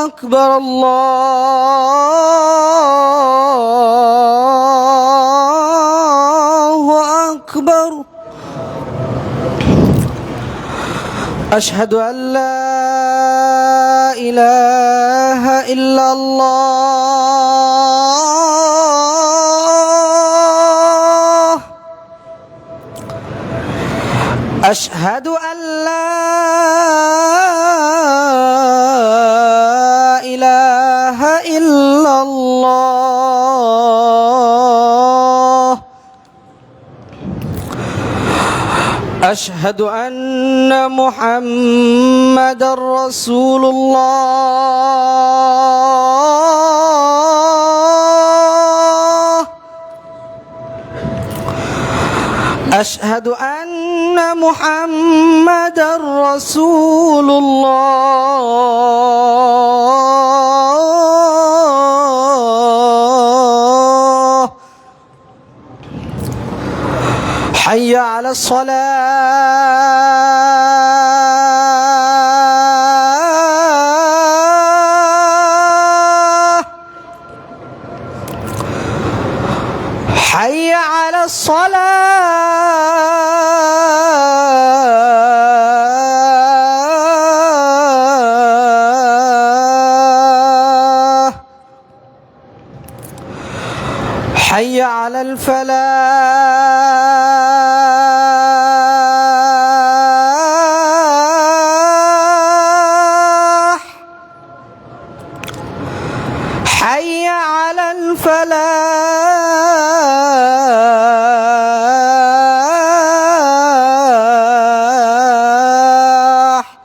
أكبر الله أكبر أشهد أن لا إله إلا الله أشهد أن لا إله إلا الله أشهد أن محمدًا رسول الله أشهد أن محمدًا رسول الله حي على الصلاة حي على الصلاة حي على الفلاح حي على الفلاح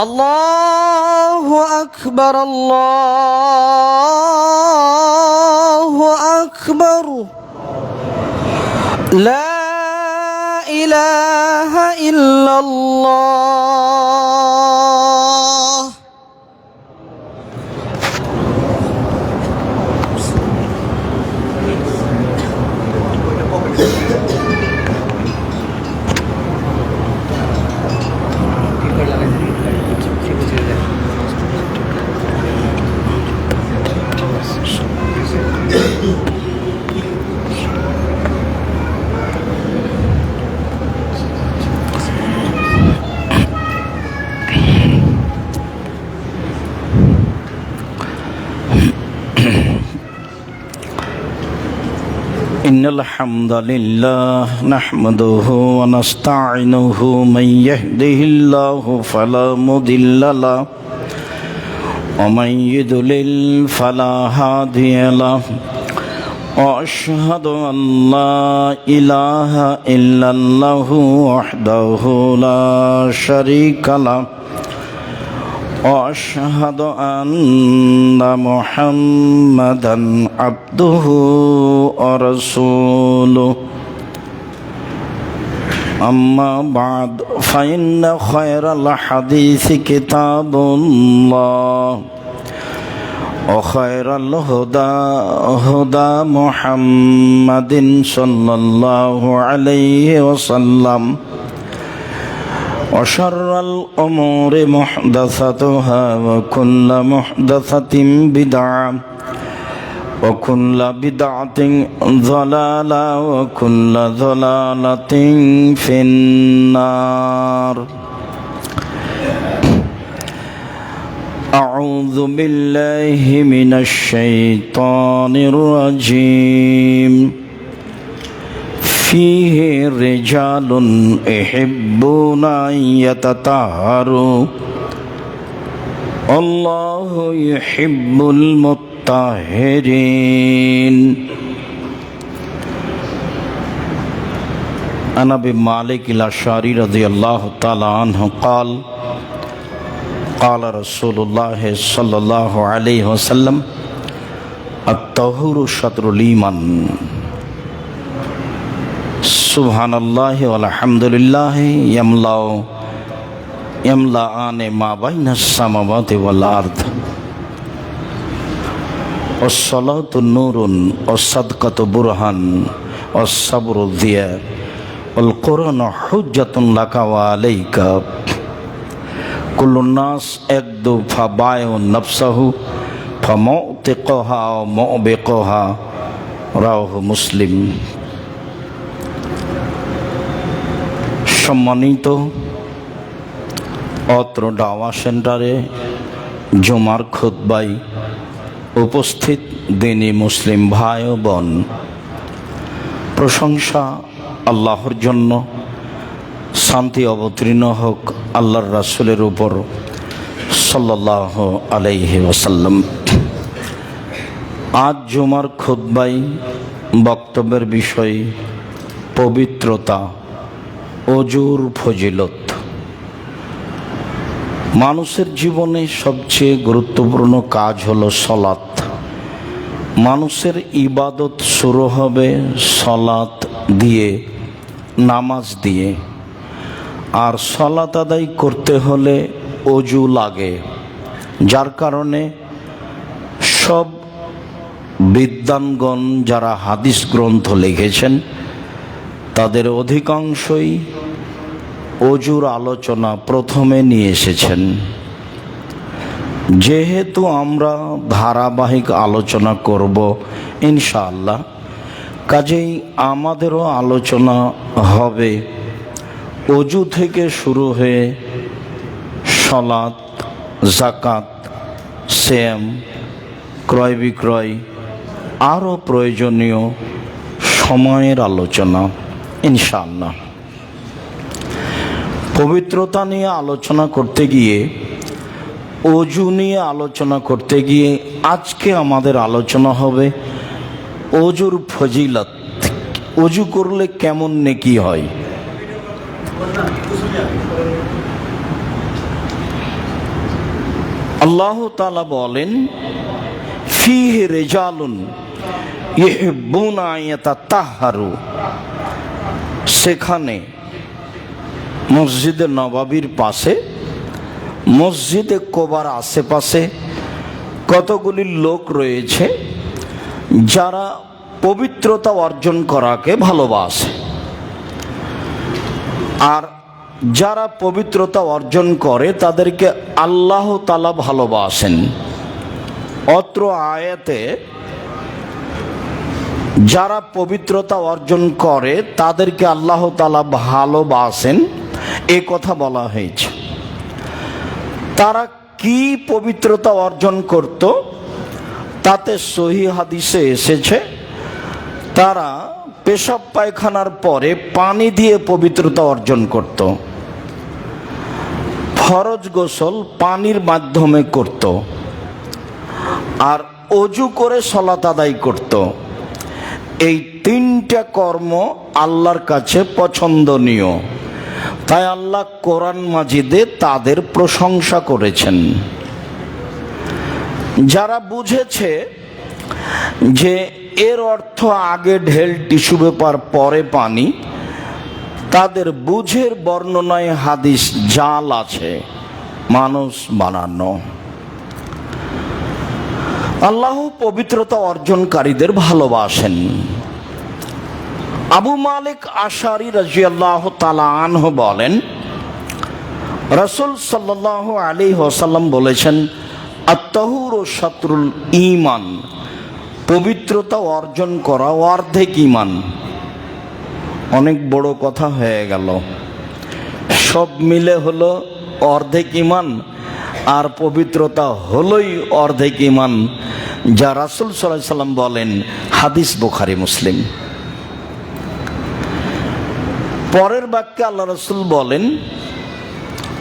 الله أكبر الله أكبر لا إله إلا الله إن الحمد لله نحمده ونستعينه من يهده الله فلا مضل له ومن يضلل فلا هادي له وأشهد أن لا إله إلا الله وحده لا شريك له وأشهد أن محمدًا عبده ورسوله أما بعد فإن خير الحديث كتاب الله وخير الهدى هدى محمد صلى الله عليه وسلم وشر الأمور محدثاتها وكل محدثة بدعة وكل بدعة ضلالة وكل ضلالة في النار أعوذ بالله من الشيطان الرجيم فيه رجال يحبون أن يتطهروا والله يحب المطهرين عن أبي مالك الأشعري رضي الله تعالى عنه قال قال رسول الله صلى الله عليه وسلم الطهور شطر الإيمان সুবহানাল্লাহি ওয়ালহামদুলিল্লাহি ইয়ামলাআনে মা বাইনাস সামাওয়াতি ওয়াল আরদ ওয়াস-সালাতু নূরুন ওয়াস-সাদকাতু বুরহান ওয়াস-সাবরু যিয়া ওয়াল কুরআনু হুজ্জাতুন লাকা ওয়া আলাইকা কুল্লুন নাস একদু ফাবায়ু নাফসাহু ফামউতিকুহা ওয়া মুবিকুহা রাওয়াহু মুসলিম। সম্মানিত অত্র দাওয়া সেন্টারে জুমার খুতবায় উপস্থিত দিনী মুসলিম ভাই ও বোন, প্রশংসা আল্লাহর জন্য, শান্তি অবতীর্ণ হোক আল্লাহর রাসূলের উপর সাল্লাল্লাহু আলাইহি ওয়াসাল্লাম। আজ জুমার খুতবায় বক্তব্যের বিষয় পবিত্রতা, অজুর ফজিলত। মানুষের জীবনে সবচেয়ে গুরুত্বপূর্ণ কাজ হলো সলাত। মানুষের ইবাদত শুরু হবে সলাত দিয়ে, নামাজ দিয়ে। আর সলাত আদায় করতে হলে অজু লাগে, যার কারণে সব বিদ্বানগণ যারা হাদিস গ্রন্থ লিখেছেন তাদের অধিকাংশই অজুর আলোচনা প্রথমে নিয়ে এসেছেন। যেহেতু আমরা ধারাবাহিক আলোচনা করব ইনশাআল্লাহ, কাজেই আমাদেরও আলোচনা হবে অজু থেকে শুরু হয়ে সালাত, যাকাত, সিয়াম, ক্রয় বিক্রয়, আরও প্রয়োজনীয় সময়ের আলোচনা ইনশাআল্লাহ। পবিত্রতা নিয়ে আলোচনা করতে গিয়ে, অজু নিয়ে আলোচনা করতে গিয়ে আজকে আমাদের আলোচনা হবে অজুর ফজিলত। অজু করলে কেমন নেকি হয়। আল্লাহ তাআলা বলেন, ফীহি রিজালুন ইউহিব্বুনা আন ইয়াতাতাহহারু। সেখানে মসজিদে নববীর পাশে, মসজিদে কোবার আশেপাশে কতগুলি লোক রয়েছে যারা পবিত্রতা অর্জন করাকে ভালোবাসে। আর যারা পবিত্রতা অর্জন করে তাদেরকে আল্লাহ তাআলা ভালোবাসেন। অত্র আয়াতে যারা পবিত্রতা অর্জন করে তাদেরকে আল্লাহ তাআলা ভালোবাসেন এ কথা বলা হয়েছে। তারা কি পবিত্রতা অর্জন করত তাতে সহিহ হাদিসে এসেছে, তারা পেশাব পায়খানার পরে পানি দিয়ে পবিত্রতা অর্জন করত। ফরজ গোসল পানির মাধ্যমে করত, আর অজু করে সালাত আদায় করত। এই তিনটা কর্ম আল্লাহর কাছে পছন্দনীয়, তাই আল্লাহ কোরআন মাজিদে তাদের প্রশংসা করেছেন। যারা বুঝেছে যে এর অর্থ আগে ঢেল টিস্যু পেপার পরে পানি, তাদের বুঝের বর্ণনায় হাদিস জাল আছে, মানুষ বানানো। আল্লাহ পবিত্রতা অর্জনকারীদের ভালোবাসেন। আবু মালিক আশআরী রাদিয়াল্লাহু তাআলা আনহু বলেন, রাসূল সাল্লাল্লাহু আলাইহি ওয়াসাল্লাম বলেছেন, আত-তাহুরু শাতরুল ঈমান। পবিত্রতা অর্জন করা অর্ধেক ঈমান। অনেক বড় কথা হয়ে গেল, সব মিলে হলো অর্ধেক ঈমান, আর পবিত্রতা হলোই অর্ধেক ঈমান, যা রাসূল সাল্লাল্লাহু আলাইহি ওয়াসাল্লাম বলেন। হাদিস বুখারী মুসলিম। পরের বাক্যে আল্লাহ রাসূল বলেন,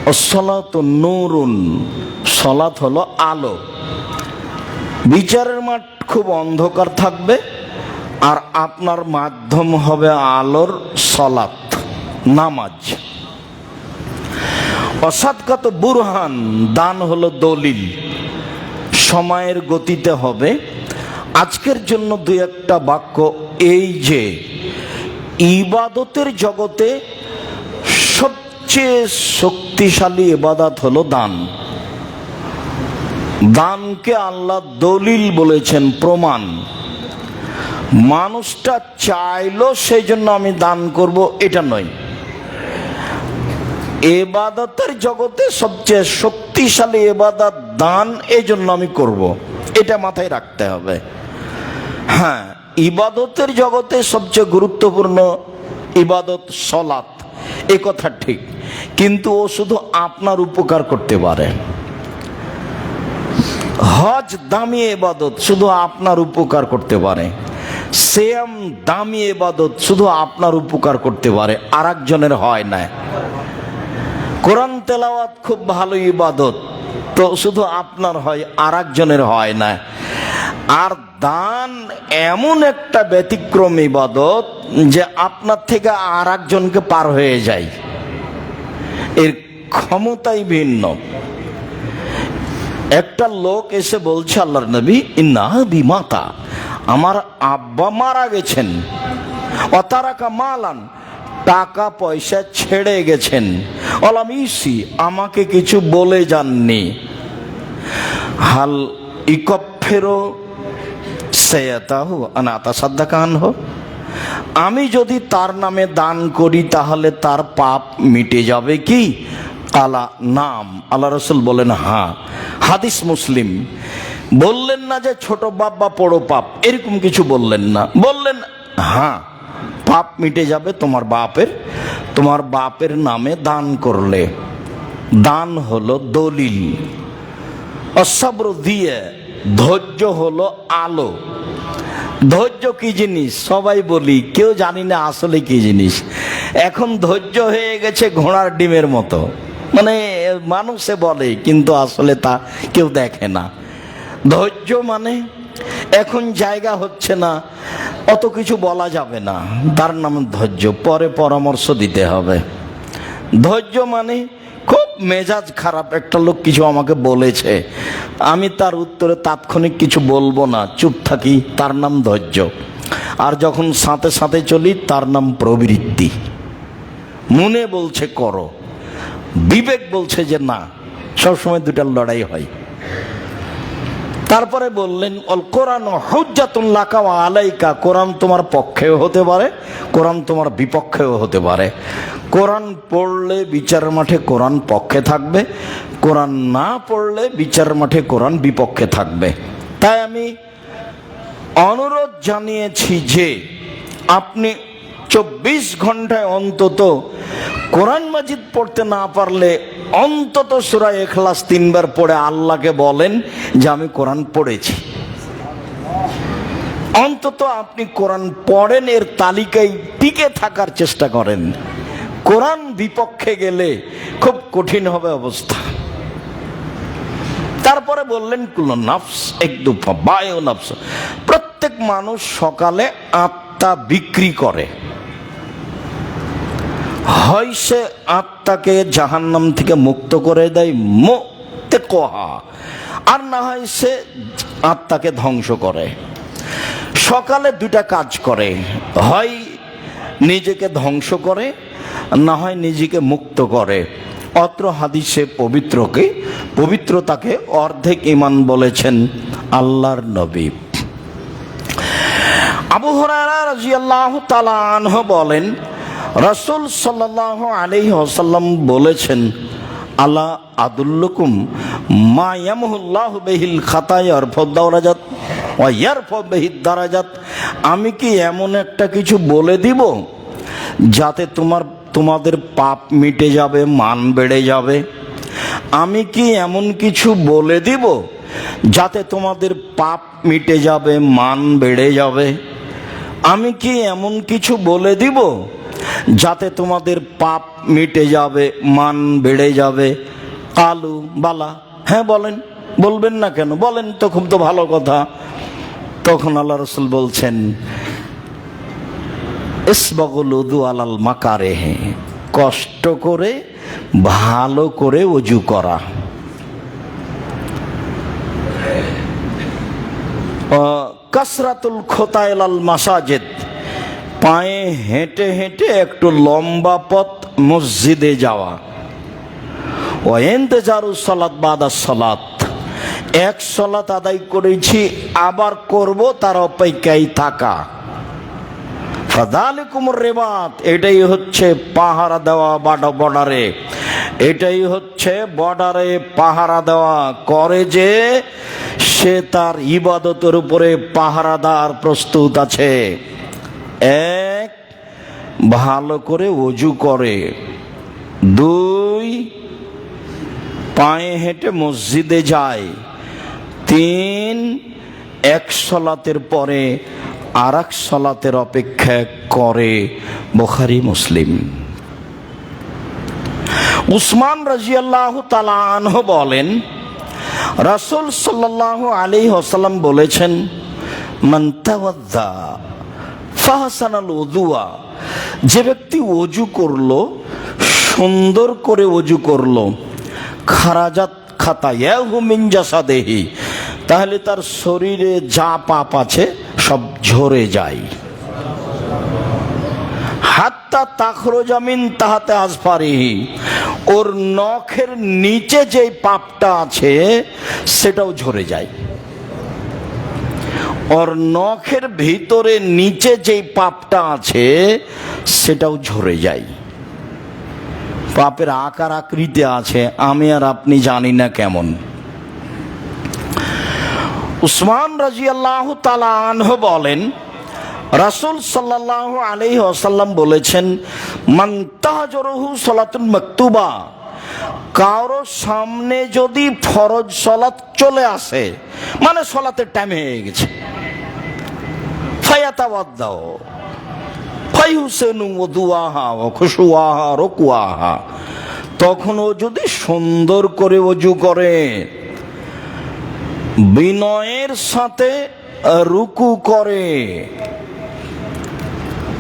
আসসালাতু নূরুন। সালাত হলো আলো। বিচারের মাঠ খুব অন্ধকার থাকবে, আর আপনার মাধ্যম হবে আলোর সালাত, নামাজ। অসাদকাত বুরহান। দান হলো দলিল। সময়ের গতিতে হবে। আজকের জন্য দুই একটা বাক্য এই যে, ইবাদতের জগতে সবচেয়ে শক্তিশালী ইবাদত হলো দান। দানকে আল্লাহ দলিল বলেছেন, প্রমাণ। মানুষটা চাইলো সেই জন্য আমি দান করব এটা নয়। ইবাদতের জগতে সবচেয়ে শক্তিশালী ইবাদত দান, এই জন্য আমি করব, এটা মাথায় রাখতে হবে। হ্যাঁ, ইবাদতের জগতে সবচেয়ে গুরুত্বপূর্ণ ইবাদত সালাত, এ কথা ঠিক, কিন্তু ও শুধু আপনার উপকার করতে পারে। হজ দামি ইবাদত, শুধু আপনার উপকার করতে পারে। সিয়াম দামি ইবাদত, শুধু আপনার উপকার করতে পারে, আরেকজনের হয় না। কোরআন তেলাওয়াত খুব ভালো ইবাদত, তো শুধু আপনার হয়, আরেকজনের হয় না। আর দান এমন একটা ব্যতিক্রম ইবাদত যে আপনার থেকে আরেকজনকে পার হয়ে যায়, এর ক্ষমতাই ভিন্ন। একটা লোক এসে বলছে, আল্লাহর নবী, ইন্না বিমাতা, আমার আব্বা মারা গেছেন, অতারাকা মালান, টাকা পয়সা ছেড়ে গেছেন, অলামিসি, আমাকে কিছু বলে যাননি। হাল ইকফেরো সেয়াতাহু আনাতা সাদ্দাকান হো, আমি যদি তার নামে দান করি তাহলে তার পাপ মিটে যাবে কি? কালা নাম, আল্লাহ রসুল বলেন হ্যাঁ। হাদিস মুসলিম। বললেন না যে ছোট পাপ বা বড় পাপ, এরকম কিছু বললেন না, বললেন হ্যাঁ, পাপ মিটে যাবে তোমার বাপের নামে দান করলে। দান হলো দলিল, অসব্র দিয়ে, ধৈর্য হলো আলো। ধৈর্য কি জিনিস সবাই বলি, কেউ জানি না আসলে কি জিনিস। এখন ধৈর্য হয়ে গেছে ঘোড়ার ডিমের মতো, মানে মানুষে বলে কিন্তু আসলে তা কেউ দেখে না। ধৈর্য মানে এখন জায়গা হচ্ছে না, অত কিছু বলা যাবে না, তার নাম ধৈর্য, পরে পরামর্শ দিতে হবে। ধৈর্য মানে খুব মেজাজ খারাপ, একটা লোক কিছু আমাকে বলেছে, আমি তার উত্তরে তাৎক্ষণিক কিছু বলবো না, চুপ থাকি, তার নাম ধৈর্য। আর যখন সাথে সাথে চলি, তার নাম প্রবৃত্তি। মনে বলছে করো, বিবেক বলছে যে না, সবসময় দুটার লড়াই হয়। তারপরে বললেন অল কোরআন হুজ্জাতুন লাকা ওয়া আলাইকা, কোরআন তোমার পক্ষেও হতে পারে, কোরআন তোমার বিপক্ষেও হতে পারে। কোরআন পড়লে বিচারের মাঠে কোরআন পক্ষে থাকবে, কোরআন না পড়লে বিচারের মাঠে কোরআন বিপক্ষে থাকবে। তাই আমি অনুরোধ জানিয়েছি যে আপনি 24 ঘন্টায় অন্তত কোরআন মাজিদ পড়তে না পারলে অন্তত সূরা ইখলাস 3 বার পড়ে আল্লাহকে বলেন যে আমি কোরআন পড়েছি। অন্তত আপনি কোরআন পড়েন, এর তালিকায় টিকে থাকার চেষ্টা করেন। কোরআন বিপক্ষে গেলে খুব কঠিন হবে অবস্থা। তারপরে বললেন কুল্লু নাফস একদুফা বায়ু নাফস, প্রত্যেক মানুষ সকালে আত্মা বিক্রি করে, হয় সে আত্মাকে জাহান্নাম থেকে মুক্ত করে দেয় মুত্তাকোহা, আর না হয় সে আত্মাকে ধ্বংস করে। সকালে দুটা কাজ করে, হয় নিজেকে ধ্বংস করে, না হয় নিজেকে মুক্ত করে। অত্র হাদিসে পবিত্রতাকে অর্ধেক ঈমান বলেছেন আল্লাহর নবী। আবু হুরায়রা রাদিয়াল্লাহু তাআলা আনহু বলেন, রাসূল সাল্লাল্লাহু আলাইহি ওয়াসাল্লাম বলেছেন, আলা আদুল্লুকুম মা ইয়ামহুল্লাহু বিহিল খাতায়া ওয়া দারাজাত ওয়া ইয়ারফা বিহিদ দারাজাত, আমি কি এমন একটা কিছু বলে দিব যাতে তোমাদের পাপ মিটে যাবে, মান বেড়ে যাবে? আমি কি এমন কিছু বলে দিব যাতে তোমাদের পাপ মিটে যাবে, মান বেড়ে যাবে? আমি কি এমন কিছু বলে দিব যাতে তোমাদের পাপ মিটে যাবে, মান বেড়ে যাবে? কালু বালা, হ্যাঁ বলেন, বলবেন না কেন, বলেন তো, খুব তো ভালো কথা। তখন আল্লাহ রাসূল বলছেন, ইসবাগুল উযু আলাল মাকারিহি, কষ্ট করে ভালো করে ওযু করা। কাসরাতুল খুতা ইলাল মাসাজিদ, পায়ে হেঁটে হেঁটে একটু লম্বা পথ মসজিদে যাওয়া। ওয়া ইনতিজারুস সালাত বাদা সালাত, এক সালাত আদায় করেছি আবার করব, তার অপেক্ষায় থাকা। ফাযালিকুমুর রিবাত, এটাই হচ্ছে পাহারা দেওয়া বর্ডারে। এটাই হচ্ছে বর্ডারে পাহারা দেওয়া করে যে সে তার ইবাদতের উপরে পাহারাদার প্রস্তুত আছে। এক, ভালো করে ওযু করে। দুই, পায়ে হেঁটে মসজিদে যায়। তিন, এক সলাতের পরে আর এক সলাতের অপেক্ষা করে। বুখারী মুসলিম। উসমান রাদিয়াল্লাহু তাআলা আনহু বলেন, রাসূল সাল্লাল্লাহু আলাইহি ওয়াসাল্লাম বলেছেন, মান তাওয়াদ্দা ফাহসানাল উযুয়া, যে ব্যক্তি ওযু করলো, সুন্দর করে ওযু করলো, খারাজাত খাতায়াহু মিন জাসাদিহি, তাহলে তার শরীরে যা পাপ আছে সব ঝরে যায়। হাত্তা তাখরুজা মিন তাহতে আজফারিহি, ওর নখের নিচে যে পাপটা আছে সেটাও ঝরে যায়। ওর নখের ভিতরে নিচে যে পাপটা আছে সেটাও ঝরে যায়। পাপের আকার আকৃতি আছে, আমি আর আপনি জানি না কেমন। উসমান রাদিয়াল্লাহু তাআলা আনহু বলেন, রাসূল সাল্লাল্লাহু আলাইহি ওয়াসাল্লাম বলেছেন, মান তাহজুরুহু সালাতুল মাকতুবা, কারো সামনে যদি ফরজ সালাত চলে আসে, মানে সালাতের টাইম হয়ে গেছে, ফায়াতাওয়াদ্দাও ফায়ুসিনু ওযুআহা ওয়া খুশুআহা রুকুআহা, তখন ও যদি সুন্দর করে ওযু করে, বিনয়ের সাথে রুকু করে,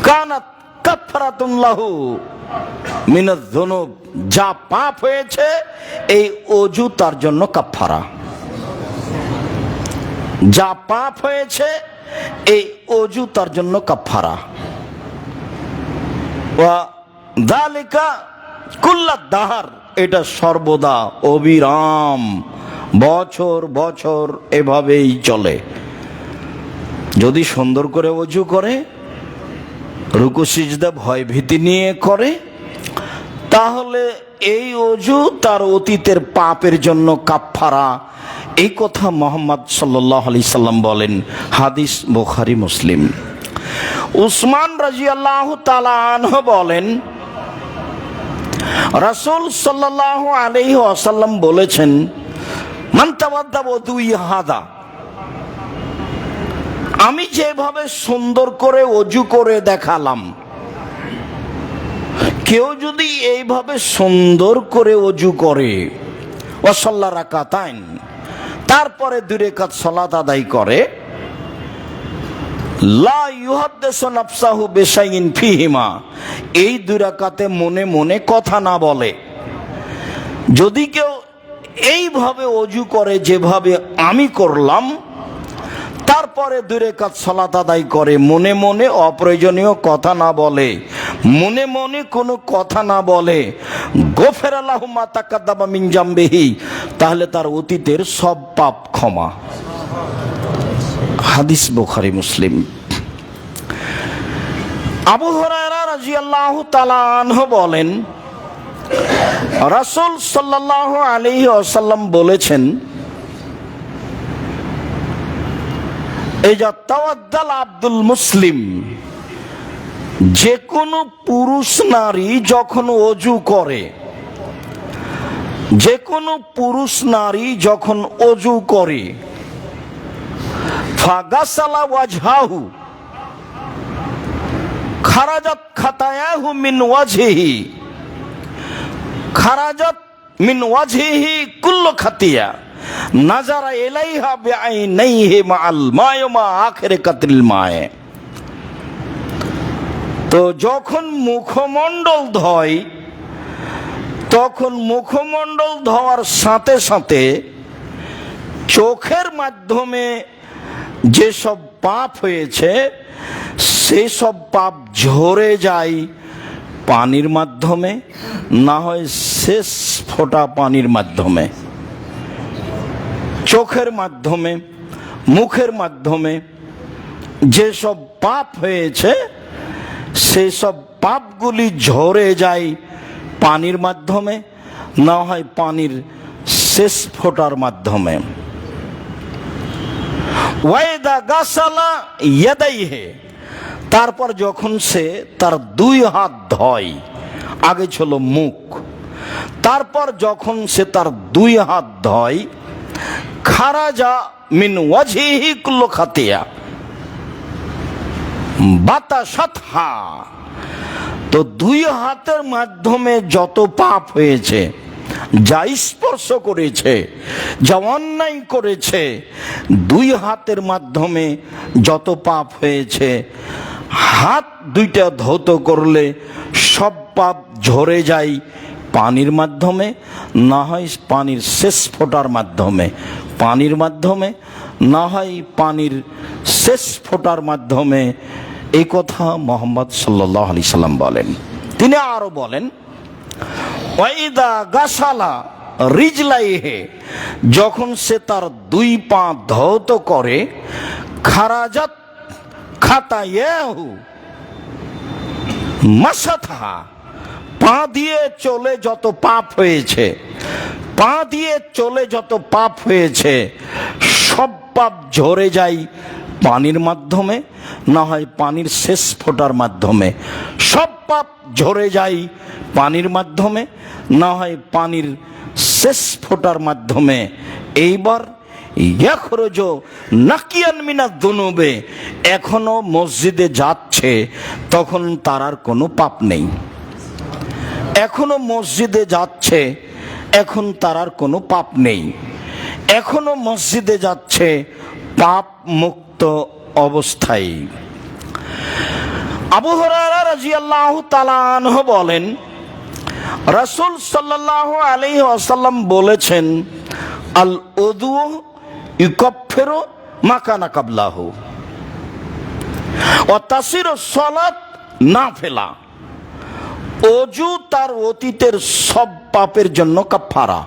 কানাত কাফারাতুন লাহু মিনাজ যুনুব, যা পাপ হয়েছে এই ওযু তার জন্য কাফারা। যা পাপ হয়েছে এই ওযু তার জন্য কাফারা। ওয়া যালিকা কুল্লাদ দাহার, এটা সর্বদা অবিরাম, বছর বছর এভাবেই চলে। যদি সুন্দর করে ওযু করে, রুকু সিজদা ভয় ভীতি নিয়ে করে, তাহলে এই ওযু তার অতীতের পাপের জন্য কাফারা। এই কথা মুহাম্মদ সাল্লাল্লাহু আলাইহি সাল্লাম বলেন। হাদিস বুখারী মুসলিম। উসমান রাদিয়াল্লাহু তাআলা আনহু বলেন, রাসূল সাল্লাল্লাহু আলাইহি ওয়াসাল্লাম বলেছেন, মান তাওয়াদ্দা ওযুই হাদা, আমি যেভাবে সুন্দর করে ওযু করে দেখালাম, কেউ যদি এইভাবে সুন্দর করে ওযু করে, ওয়া সাল্লা রাকাতাইন, তারপরে 2 রাকাত সালাত আদায় করে, লা ইউহাদ্দিসু নাফসাহু বিশাইইন ফিহিমা, এই 2 রাকাতে মনে মনে কথা না বলে। যদি কেউ এইভাবে ওযু করে যেভাবে আমি করলাম, তারপরে 2 রাকাত সালাত আদায় করে, মনে মনে অপ্রয়োজনীয় কথা না বলে, মনে মনে কোনো কথা না বলে, গফিরা লাহু মা তাকাদ্দামা মিন জামবিহি, তাহলে তার অতীতের সব পাপ ক্ষমা। হাদিস বুখারী মুসলিম। আবু হুরায়রা রাদিয়াল্লাহু তাআলা আনহু বলেন, রাসূল সাল্লাল্লাহু আলাইহি ওয়াসাল্লাম বলেছেন, ইজা তাওয়াদ্দাল আব্দুল মুসলিম, যে কোনো পুরুষ নারী যখন ওযু করে, যে কোনো পুরুষ নারী যখন ওযু করে, ফাগাসালা ওয়াজহাহু খারাজাত খাতায়াহু মিন ওয়াজহিহি, খারাজাত মিন ওয়াজহিহি কুল্লু খাতিয়া, নাজারা ইলাইহা বিআইনাইহি মাআল মা'i মা আখিরি কাতরিল মা'i। তো যখন মুখমণ্ডল ধয়, তখন মুখমণ্ডল ধোয়ার সাথে সাথে চোখের মাধ্যমে যেসব পাপ হয়েছে সেসব পাপ ঝরে যায় পানির মাধ্যমে, না হয় শেষ ফোঁটা পানির মাধ্যমে। চোখের মাধ্যমে, মুখের মাধ্যমে যেসব পাপ হয়েছে সেসব পাপগুলি ঝরে যায় পানির মাধ্যমে, না হয় পানির শেষ ফোঁটার মাধ্যমে। ওয়াইদা গাসালা ইয়াদাইহে, তারপর যখন সে তার দুই হাত ধয়, আগে ছিল মুখ, তারপর যখন সে তার দুই হাত ধয়, খারাজা মিন ওয়াজহিহি কুল্লু খাতিয়া বাতাসাতহা, তো দুই হাতের মাধ্যমে যত পাপ হয়েছে, যা স্পর্শ করেছে, যা অন্যায় করেছে, দুই হাতের মাধ্যমে যত পাপ হয়েছে, হাত দুইটা ধৌত করলে সব পাপ ঝরে যায় পানির মাধ্যমে, না হয় পানির শেষ ফোঁটার মাধ্যমে, পানির মাধ্যমে না হয় পানির শেষ ফোঁটার মাধ্যমে। এই কথা মুহাম্মদ সাল্লাল্লাহু আলাইহি সাল্লাম বলেন। তিনি আরো বলেন, ওয়াইদা গাসালা রিজলাইহে, যখন সে তার দুই পা ধৌত করে, খারাজাত খাতায়াহু মাসাতহা, পা দিয়ে চলে যত পাপ হয়েছে, পা দিয়ে চলে যত পাপ হয়েছে, সব পাপ ঝরে যায় পানির মাধ্যমে, না হয় পানির শেষ ফোঁটার মাধ্যমে। সব পাপ ঝরে যায় পানির মাধ্যমে, না হয় পানির শেষ ফোঁটার মাধ্যমে। এইবার ইয়াখরুজ নাকিয়ান মিনাদ দুনুবে, এখনো মসজিদে যাচ্ছে, তখন তার আর কোনো পাপ নেই। এখনো মসজিদে যাচ্ছে, এখন তার আর কোনো পাপ নেই। এখনো মসজিদে যাচ্ছে পাপ মুক্ত অবস্থায়। আবু হুরায়রা রাদিয়াল্লাহু তাআলা আনহু বলেন, রাসূল সাল্লাল্লাহু আলাইহি ওয়াসাল্লাম বলেছেন, আল উযু ইউকাফিরু মা কানা ক্বাবলাহু ওয়া তাসিরু সালাত নাফিলা, ওযু তার অতীতের সব পাপের জন্য কাফারা।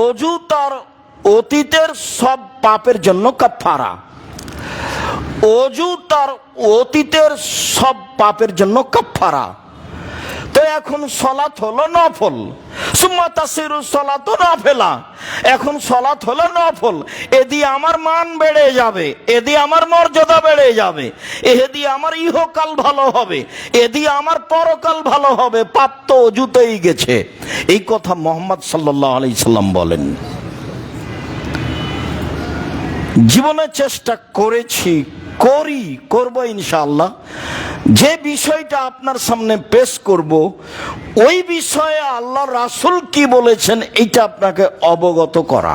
ওযু তার অতীতের সব পাপের জন্য কাফারা। ওযু তার অতীতের সব পাপের জন্য কাফারা। তো এখন সালাত হলো নফল, সুম্মা তাসিরু সালাতু নাফিলা, এখন সালাত হলো নফল, এ দিয়ে আমার মান বেড়ে যাবে, এ দিয়ে আমার মর্যাদা বেড়ে যাবে, এ দিয়ে আমার ইহকাল ভালো হবে, এ দিয়ে আমার পরকাল ভালো হবে, পাপ তো অজুতেই গেছে। এই কথা মুহাম্মদ সাল্লাল্লাহু আলাইহি সাল্লাম বলেন। জীবনে চেষ্টা করেছি, করব ইনশাআল্লাহ। যে বিষয়টা আপনার সামনে পেশ করব, ওই বিষয়ে আল্লাহ রাসূল কি বলেছেন এইটা আপনাকে অবগত করা,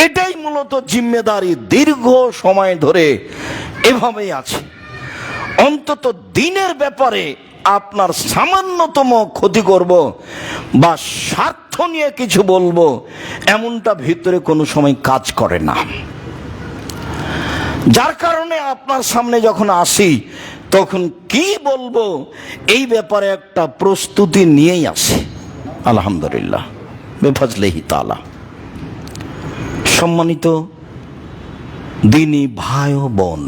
এটাই মূলত জিম্মেদারি। দীর্ঘ সময় ধরে এভাবেই আছে। অন্তত দিনের ব্যাপারে আপনার সামান্যতম ক্ষতি করব বা স্বার্থ নিয়ে কিছু বলবো, এমনটা ভিতরে কোনো সময় কাজ করে না। যার কারণে আপনার সামনে যখন আসি, তখন কি বলবো এই ব্যাপারে একটা প্রস্তুতি নিয়েই আসি। আলহামদুলিল্লাহ, বেফাজলিহি তাআলা। সম্মানিত দিনী ভাই ও বোন,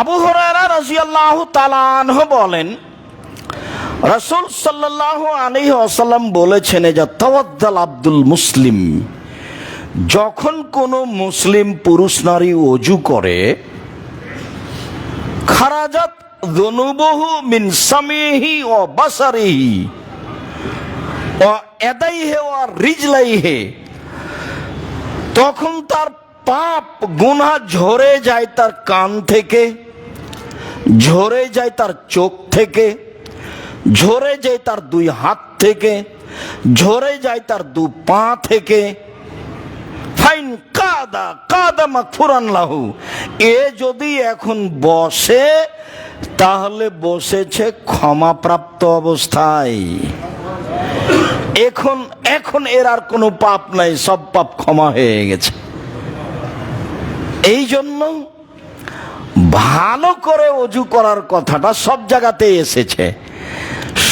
আবু হুরায়রা রাদিয়াল্লাহু তাআলা আনহু বলেন, রাসূল সাল্লাল্লাহু আলাইহি ওয়াসাল্লাম বলেছেন, যে তাওয়াদ্দাল আব্দুল মুসলিম, যখন কোনো মুসলিম পুরুষ নারী ওযু করে, খারাজাত যুনুবুহু মিন সামিহি ওয়া বাসারিহি ওয়া ইয়াদাইহি ওয়া রিজলাইহি, তখন তার পাপ গুনাহ ঝরে যায় তার কান থেকে, ঝরে যায় তার চোখ থেকে, ঝরে যায় তার দুই হাত থেকে, ঝরে যায় তার দু পা থেকে। ফাইন কাদা কাদা মাগফুরান লাহু, এ যদি এখন বসে, তাহলে বসেছে ক্ষমাপ্রাপ্ত অবস্থায়। এখন এর আর কোনো পাপ নাই, সব পাপ ক্ষমা হয়ে গেছে। এই জন্য ভালো করে ওযু করার কথাটা সব জায়গাতে এসেছে।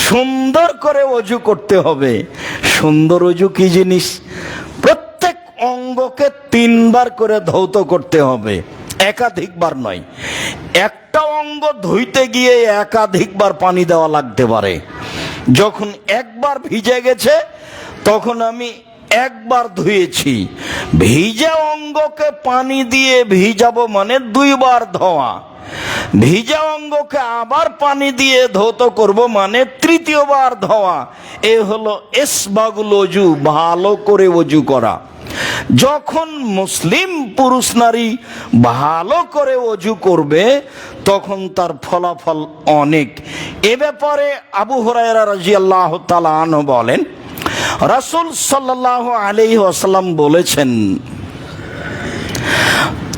সুন্দর করে ওযু করতে হবে। সুন্দর ওযু কি জিনিস? প্রত্যেক অঙ্গকে 3 বার করে ধৌত করতে হবে, একাধিকবার নয়। একটা অঙ্গ ধুইতে গিয়ে একাধিকবার পানি দেওয়া লাগতে পারে। যখন একবার ভিজে গেছে তখন আমি একবার ধুয়েছি। ভিজা অঙ্গকে পানি দিয়ে ভিজাবো মানে দুইবার ধোয়া। ভিজা অঙ্গকে আবার পানি দিয়ে ধৌত করব মানে তৃতীয়বার ধোয়া। এ হলো ইসবাগুল ওযু, ভালো করে ওযু করা। যখন মুসলিম পুরুষ নারী ভালো করে ওযু করবে তখন তার ফলাফল অনেক। এ ব্যাপারে আবু হুরায়রা রাদিয়াল্লাহু তাআলা আনহু বলেন, রাসূল সাল্লাল্লাহু আলাইহি ওয়াসাল্লাম বলেছেন,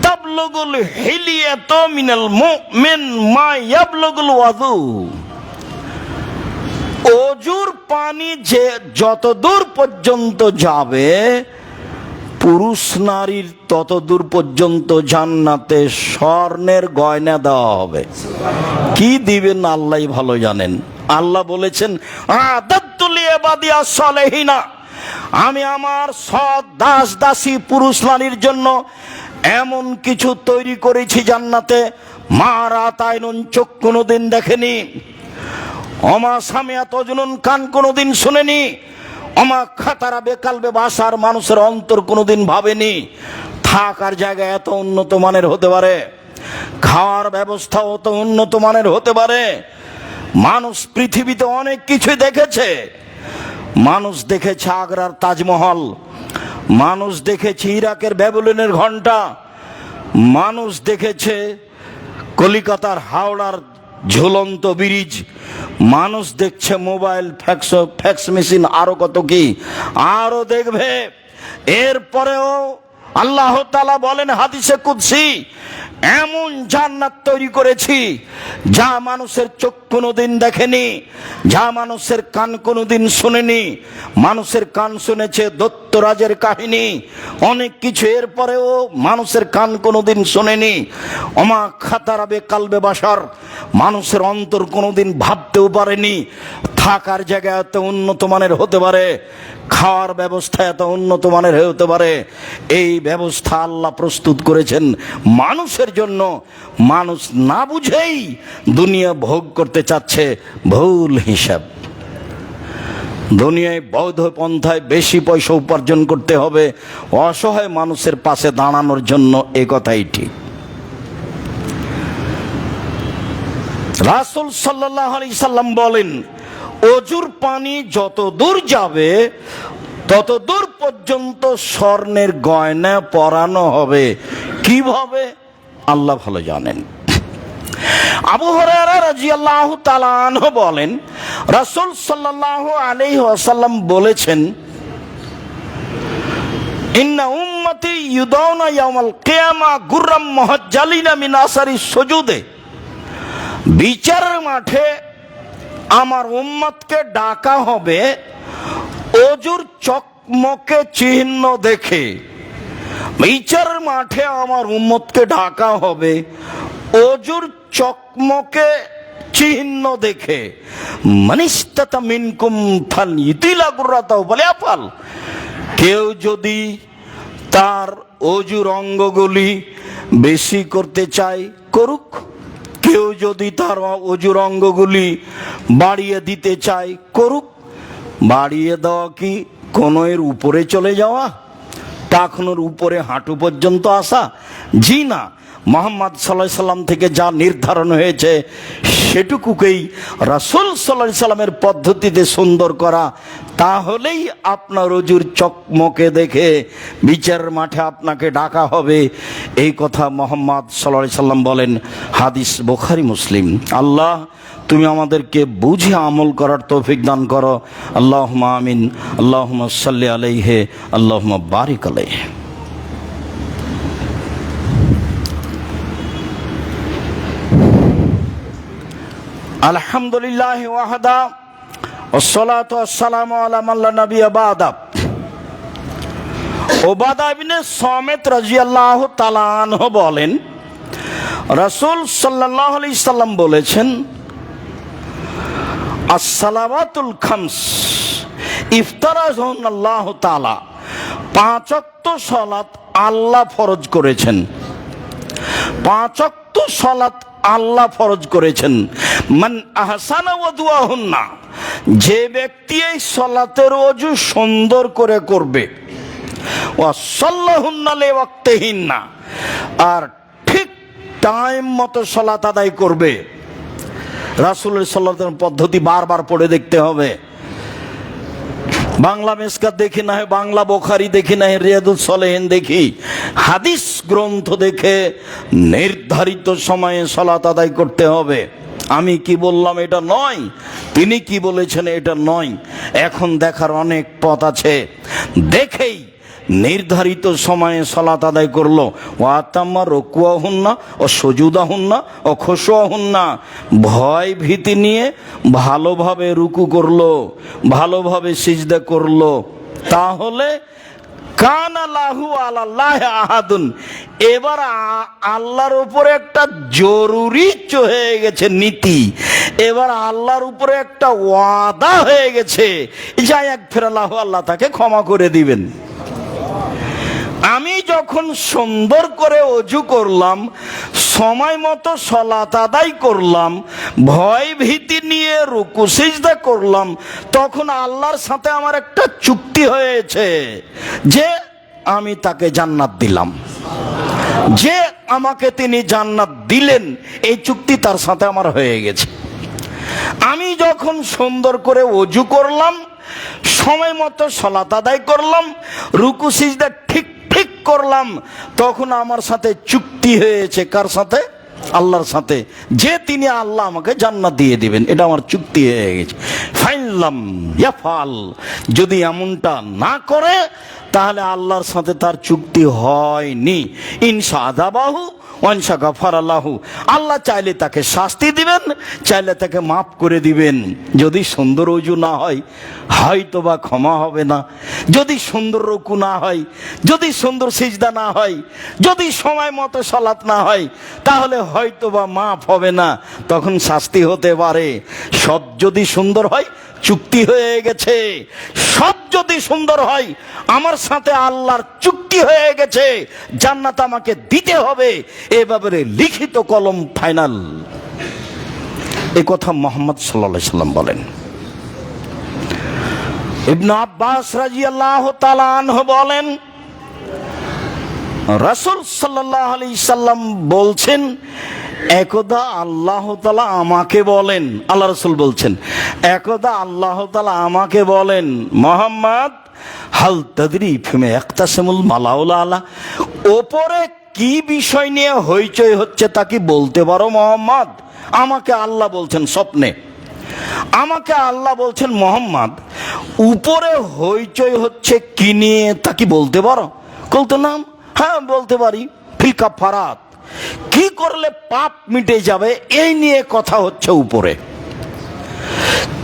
তাবলুগুল হিলিয়াতু মিনাল মুমিন মা ইয়াবলুগুল ওয়াযু। ওযুর পানি যে যত দূর পর্যন্ত যাবে পুরুষ নারীর তত দূর পর্যন্ত জান্নাতে স্বর্ণের গয়না দেওয়া হবে। কি দিবেন আল্লাহই ভালো জানেন। আল্লাহ বলেছেন, আদাতু লিইবাদিয়াস সালিহিনা, আমি আমার সৎ দাস দাসী পুরুষ নারীর জন্য এমন কিছু তৈরি করেছি জান্নাতে, মা রাতাইনুন, চোখ কোনোদিন দেখেনি, অমা সামিয়াত উযুনুন, কান কোনোদিন শুনেনি, অমা খাতারা বেকালবে বাসার, মানুষের অন্তর কোনোদিন ভাবেনি। থাকার জায়গা এত উন্নত মানের হতে পারে, খাওয়ার ব্যবস্থা অত উন্নত মানের হতে পারে। মানুষ পৃথিবীতে অনেক কিছুই দেখেছে। মানুষ দেখেছে আগ্রার তাজমহল, মানুষ দেখেছে ইরাকের ব্যাবিলনের ঘন্টা, মানুষ দেখেছে কলিকাতার হাওড়ার ঝুলন্ত ব্রিজ, মানুষ দেখছে মোবাইল, ফ্যাক্স মেশিন, আরো কত কি আরো দেখবে। এরপরেও আল্লাহ তাআলা বলেন হাদিসে কুদসি, এমন জান্নাত তৈরি করেছি যা মানুষের চোখ কোনোদিন দেখেনি, যা মানুষের কান কোনোদিন শুনেনি। মানুষের কান শুনেছে দৈত্যরাজের কাহিনী, অনেক কিছু, এরপরেও মানুষের কান কোনোদিন শোনেনি। অমা খাতারাবে কালবে বাসার, মানুষের অন্তর কোনোদিন ভাবতেও পারেনি। থাকার জায়গা এত উন্নত মানের হতে পারে, খাওয়ার ব্যবস্থা এত উন্নত মানের হতে পারে। এই ব্যবস্থা আল্লাহ প্রস্তুত করেছেন মানুষের জন্য। মানুষ না বুঝেই দুনিয়া ভোগ করতে চাচ্ছে ভুল হিসাব। দুনিয়ায় বৈধ পন্থায় বেশি পয়সা উপার্জন করতে হবে অসহায় মানুষের পাশে দাঁড়ানোর জন্য, এ কথাই ঠিক। রাসূল সাল্লাল্লাহু আলাইহি সাল্লাম বলেন, ওযুর পানি যত দূর যাবে তত দূর পর্যন্ত স্বর্ণের গয়না পরানো হবে। কিভাবে আল্লাহ ভালো জানেন। আবু হুরায়রা রাদিয়াল্লাহু তাআলা আনহু বলেন, রাসূল সাল্লাল্লাহু আলাইহি ওয়াসাল্লাম বলেছেন, ইন্না উম্মতি ইউদাউনা ইয়াউমাল কিয়ামা গুররাম মুহাজ্জালিনা মিন আসারি সুজুদে। বিচারের মাঠে আমার উম্মতকে ডাকা হবে ওযুর চকমকে চিহ্ন দেখে। বিচারের মাঠে আমার উম্মতকে ডাকা হবে ওযুর চকমকে চিহ্ন দেখে। মানিস্তাতা মিনকুম ফালইতিলা গুররাতাহু ফালইফআল। কেউ যদি তার ওযুর অঙ্গগুলি বেশি করতে চায় করুক, কেউ যদি তার ওযুর অঙ্গগুলি বাড়িয়ে দিতে চায় করুক। বাড়িয়ে দেওয়া কি কোনো এর উপরে চলে যাওয়া, টাকনোর উপরে হাঁটু পর্যন্ত আসা? জি না, মুহাম্মদ সাল্লাল্লাহু আলাইহি সাল্লাম থেকে যা নির্ধারণ হয়েছে সেটুকুকেই রাসূল সাল্লাল্লাহু আলাইহি সাল্লামের পদ্ধতিতে সুন্দর করা। তাহলেই আপনার ওযুর চকমকে দেখে বিচারের মাঠে আপনাকে ডাকা হবে। এই কথা মুহাম্মদ সাল্লাল্লাহু আলাইহি সাল্লাম বলেন, হাদিস বুখারী মুসলিম। আল্লাহ তুমি আমাদেরকে বুঝে আমল করার তৌফিক দান করো। আল্লাহুম্মা আমিন। আল্লাহুম্মা সাল্লি আলাইহি, আল্লাহুম্মা বারিক আলাইহি। আলহামদুলিল্লাহ ওয়াহদা ওয়াসসালাতু ওয়াসসালামু আলা মান লা নাবিয়্যা বা'দা। উবাদা ইবনে সামিত রাদিয়াল্লাহু তাআলা আনহু বলেন, রাসূল সাল্লাল্লাহু আলাইহি সাল্লাম বলেছেন, as-salawatul khams ইফতারাহুল্লাহু তাআলা। 5 ওয়াক্ত সালাত আল্লাহ ফরজ করেছেন। 5 ওয়াক্ত সালাত আল্লাহ ফরজ করেছেন। মান আহসানা ওয়াদুআহুন্না, যে ব্যক্তি এই সালাতের ওযু সুন্দর করে করবে, ওয়া সাল্লাহুন্না লিওয়াক্তিহিন্না, আর ঠিক টাইম মতো সালাত আদায় করবে। রাসূলের সাল্লাল্লাহু পদ্ধতি বারবার পড়ে দেখতে হবে। বাংলা মেসকাত দেখি না হয়, বাংলা বুখারী দেখি না হয়, রিয়াদুস সালেহিন দেখি, হাদিস গ্রন্থ দেখে নির্ধারিত সময়ে সালাত আদায় করতে হবে। আমি কি বললাম এটা নয়, তিনি কি বলেছেন এটা নয়। এখন দেখার অনেক পথ আছে, দেখেই নির্ধারিত সময়ে সালাত আদায় করলো। ওয়াতাম্মা রুকুআহুন্না ও সুজুদাহুন্না ও খুশুআহুন্না, ভয় ভীতি নিয়ে ভালোভাবে রুকু করলো, ভালোভাবে সিজদা করলো, তাহলে কানা লাহু আলাল্লাহি আহাদুন, এবার আল্লাহর উপরে একটা জরুরি হয়ে গেছে নীতি, এবার আল্লাহর উপরে একটা ওয়াদা হয়ে গেছে, যাই এক ফেরালাহু, আল্লাহ তাকে ক্ষমা করে দিবেন। আমি যখন সুন্দর করে ওযু করলাম, সময় মতো সালাত আদায় করলাম, ভয় ভীতি নিয়ে রুকু সিজদা করলাম, তখন আল্লাহর সাথে আমার একটা চুক্তি হয়েছে যে আমি তাকে জান্নাত দিলাম, যে আমাকে তিনি জান্নাত দিলেন, এই চুক্তি তার সাথে আমার হয়ে গেছে। আমি যখন সুন্দর করে ওযু করলাম, সময় মতো সালাত আদায় করলাম, রুকু সিজদা ঠিক করলাম, তখন আমার সাথে চুক্তি হয়েছে। কার সাথে? আল্লাহর সাথে, যে তিনি আল্লাহ আমাকে জান্নাত দিয়ে দিবেন, এটা আমার চুক্তি হয়ে গেছে। ফাইনলাম ইয়াফাল, যদি এমনটা না করে তাহলে আল্লাহর সাথে তার চুক্তি হয়নি। ইনশা আযাবাহু ওয়ানশা গাফারালাহু, আল্লাহ চাইলে তাকে শাস্তি দিবেন, চাইলে তাকে মাফ করে দিবেন। যদি সুন্দর ওযু না হয়, হয়তো বা ক্ষমা হবে না। যদি সুন্দর রুকু না হয়, যদি সুন্দর সিজদা না হয়, যদি সময় মতো সালাত না হয়, তাহলে হয়তো বা মাফ হবে না, তখন শাস্তি হতে পারে। সব যদি সুন্দর হয়, চুক্তি হয়ে গেছে। সব যদি সুন্দর হয়, আমার সাথে আল্লাহর চুক্তি হয়ে গেছে, জান্নাত আমাকে দিতে হবে, এ ব্যাপারে লিখিত কলম ফাইনাল। এই কথা মুহাম্মদ সাল্লাল্লাহু আলাইহি সাল্লাম বলেন। ইবনে আব্বাস রাদিয়াল্লাহু তাআলা আনহু বলেন, রাসূল সাল্লাল্লাহু আলাইহি সাল্লাম বলছেন, একদা আল্লাহ তাআলা আমাকে বলেন, আল্লাহ রাসূল বলছেন, একদা আল্লাহ তাআলা আমাকে বলেন, মুহাম্মদ হাল তাদরি ফিমা ইয়াকতাসিমুল মালাউল আলা, ওপরে কি বিষয় নিয়ে হইচই হচ্ছে তা কি বলতে পারো মুহাম্মদ? আমাকে আল্লাহ বলছেন স্বপ্নে, আমাকে আল্লাহ বলছেন, মুহাম্মদ উপরে হইচই হচ্ছে কি নিয়ে তা কি বলতে পারো? বলতো না, হ্যাঁ বলতে পারি। ফিল কাফারাত, কি করলে পাপ মিটে যাবে, এই নিয়ে কথা হচ্ছে উপরে।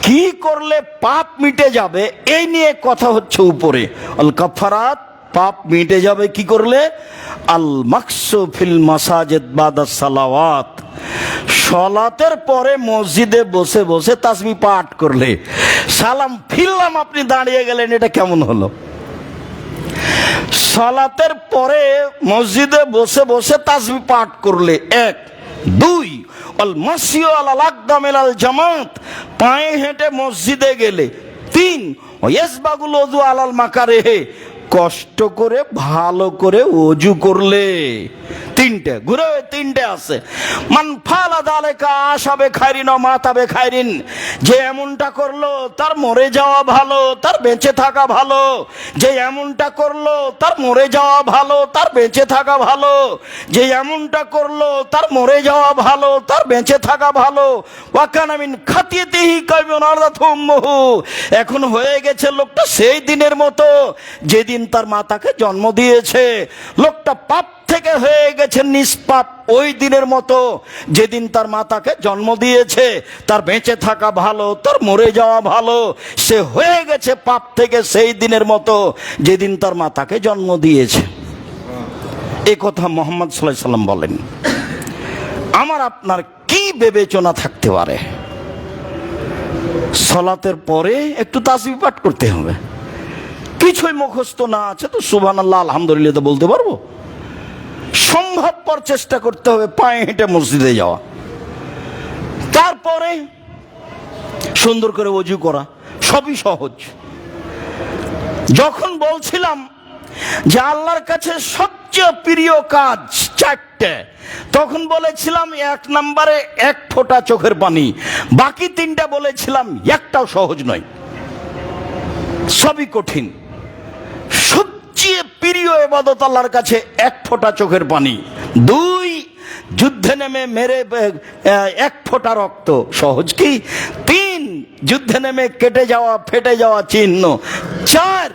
কি করলে পাপ মিটে যাবে, এই নিয়ে কথা হচ্ছে উপরে। আল কাফারাত, পাপ মিটে যাবে কি করলে? আল মাকসু ফিল মাসাজিদ বাদা সালাওয়াত, সালাতের পরে মসজিদে বসে বসে তাসবিহ পাঠ করলে। সালাম ফিরলাম, আপনি দাঁড়িয়ে গেলেন, এটা কেমন হলো? সালাতের পরে মসজিদে বসে বসে তাসবিহ পাঠ করলে, এক। দুই, আল মাসিউ আলাল আকদামিল আল জামাত, পায়ে হেঁটে মসজিদে গেলে। তিন, ইয়াসবাগুল ওযু আলাল মাকারিহি, কষ্ট করে ভালো করে ওযু করলে। তিনটে ঘুরে তিনটে আছে। মান ফালা যালিকা আশাবে খাইরিন ওয়া মাতাবে খাইরিন, যে এমনটা করলো তার মরে যাওয়া ভালো, তার বেঁচে থাকা ভালো। যে এমনটা করলো তার মরে যাওয়া ভালো, তার বেঁচে থাকা ভালো। যে এমনটা করলো তার মরে যাওয়া ভালো, তার বেঁচে থাকা ভালো। ওয়া কানা মিন খাতিয়াতিহি কায়মান আরদাতহু উম্মুহু, এখন হয়ে গেছে লোকটা সেই দিনের মতো যেদিন তার মা তাকে জন্ম দিয়েছে। লোকটা পাপ থেকে হয়ে গেছে নিষ্পাপ ওই দিনের মতো যেদিন তার মা তাকে জন্ম দিয়েছে। তার বেঁচে থাকা ভালো, তার মরে যাওয়া ভালো। সে হয়ে গেছে পাপ থেকে সেই দিনের মতো যেদিন তার মা তাকে জন্ম দিয়েছে। এই কথা মুহাম্মদ সাল্লাল্লাহু আলাইহি সাল্লাম বলেন। আমার আপনার কি বিবেচনা থাকতে পারে? সালাতের পরে একটু তাসবিহ পাঠ করতে হবে। কিছুই মুখস্থ না আছে তো সুবহানাল্লাহ আলহামদুলিল্লাহ তো বলতে পারবো। সম্ভবপর চেষ্টা করতে হবে পায়ে হেঁটে মসজিদে যাওয়া। তারপরে সুন্দর করে ওযু করা, সবই সহজ। যখন বলছিলাম যে আল্লাহর কাছে সবচেয়ে প্রিয় কাজ চারটে, তখন বলেছিলাম 1 নম্বরে 1 ফোঁটা চোখের পানি, বাকি 3টা বলেছিলাম একটাও সহজ নয়, সবই কঠিন। সবচেয়ে প্রিয় ইবাদত আল্লাহর কাছে 1 ফোঁটা চোখের পানি। 2, যুদ্ধে নেমে মেরে 1 ফোঁটা রক্ত, সহজ কি? 3, যুদ্ধে নেমে কেটে যাওয়া ফেটে যাওয়া চিহ্ন। 4,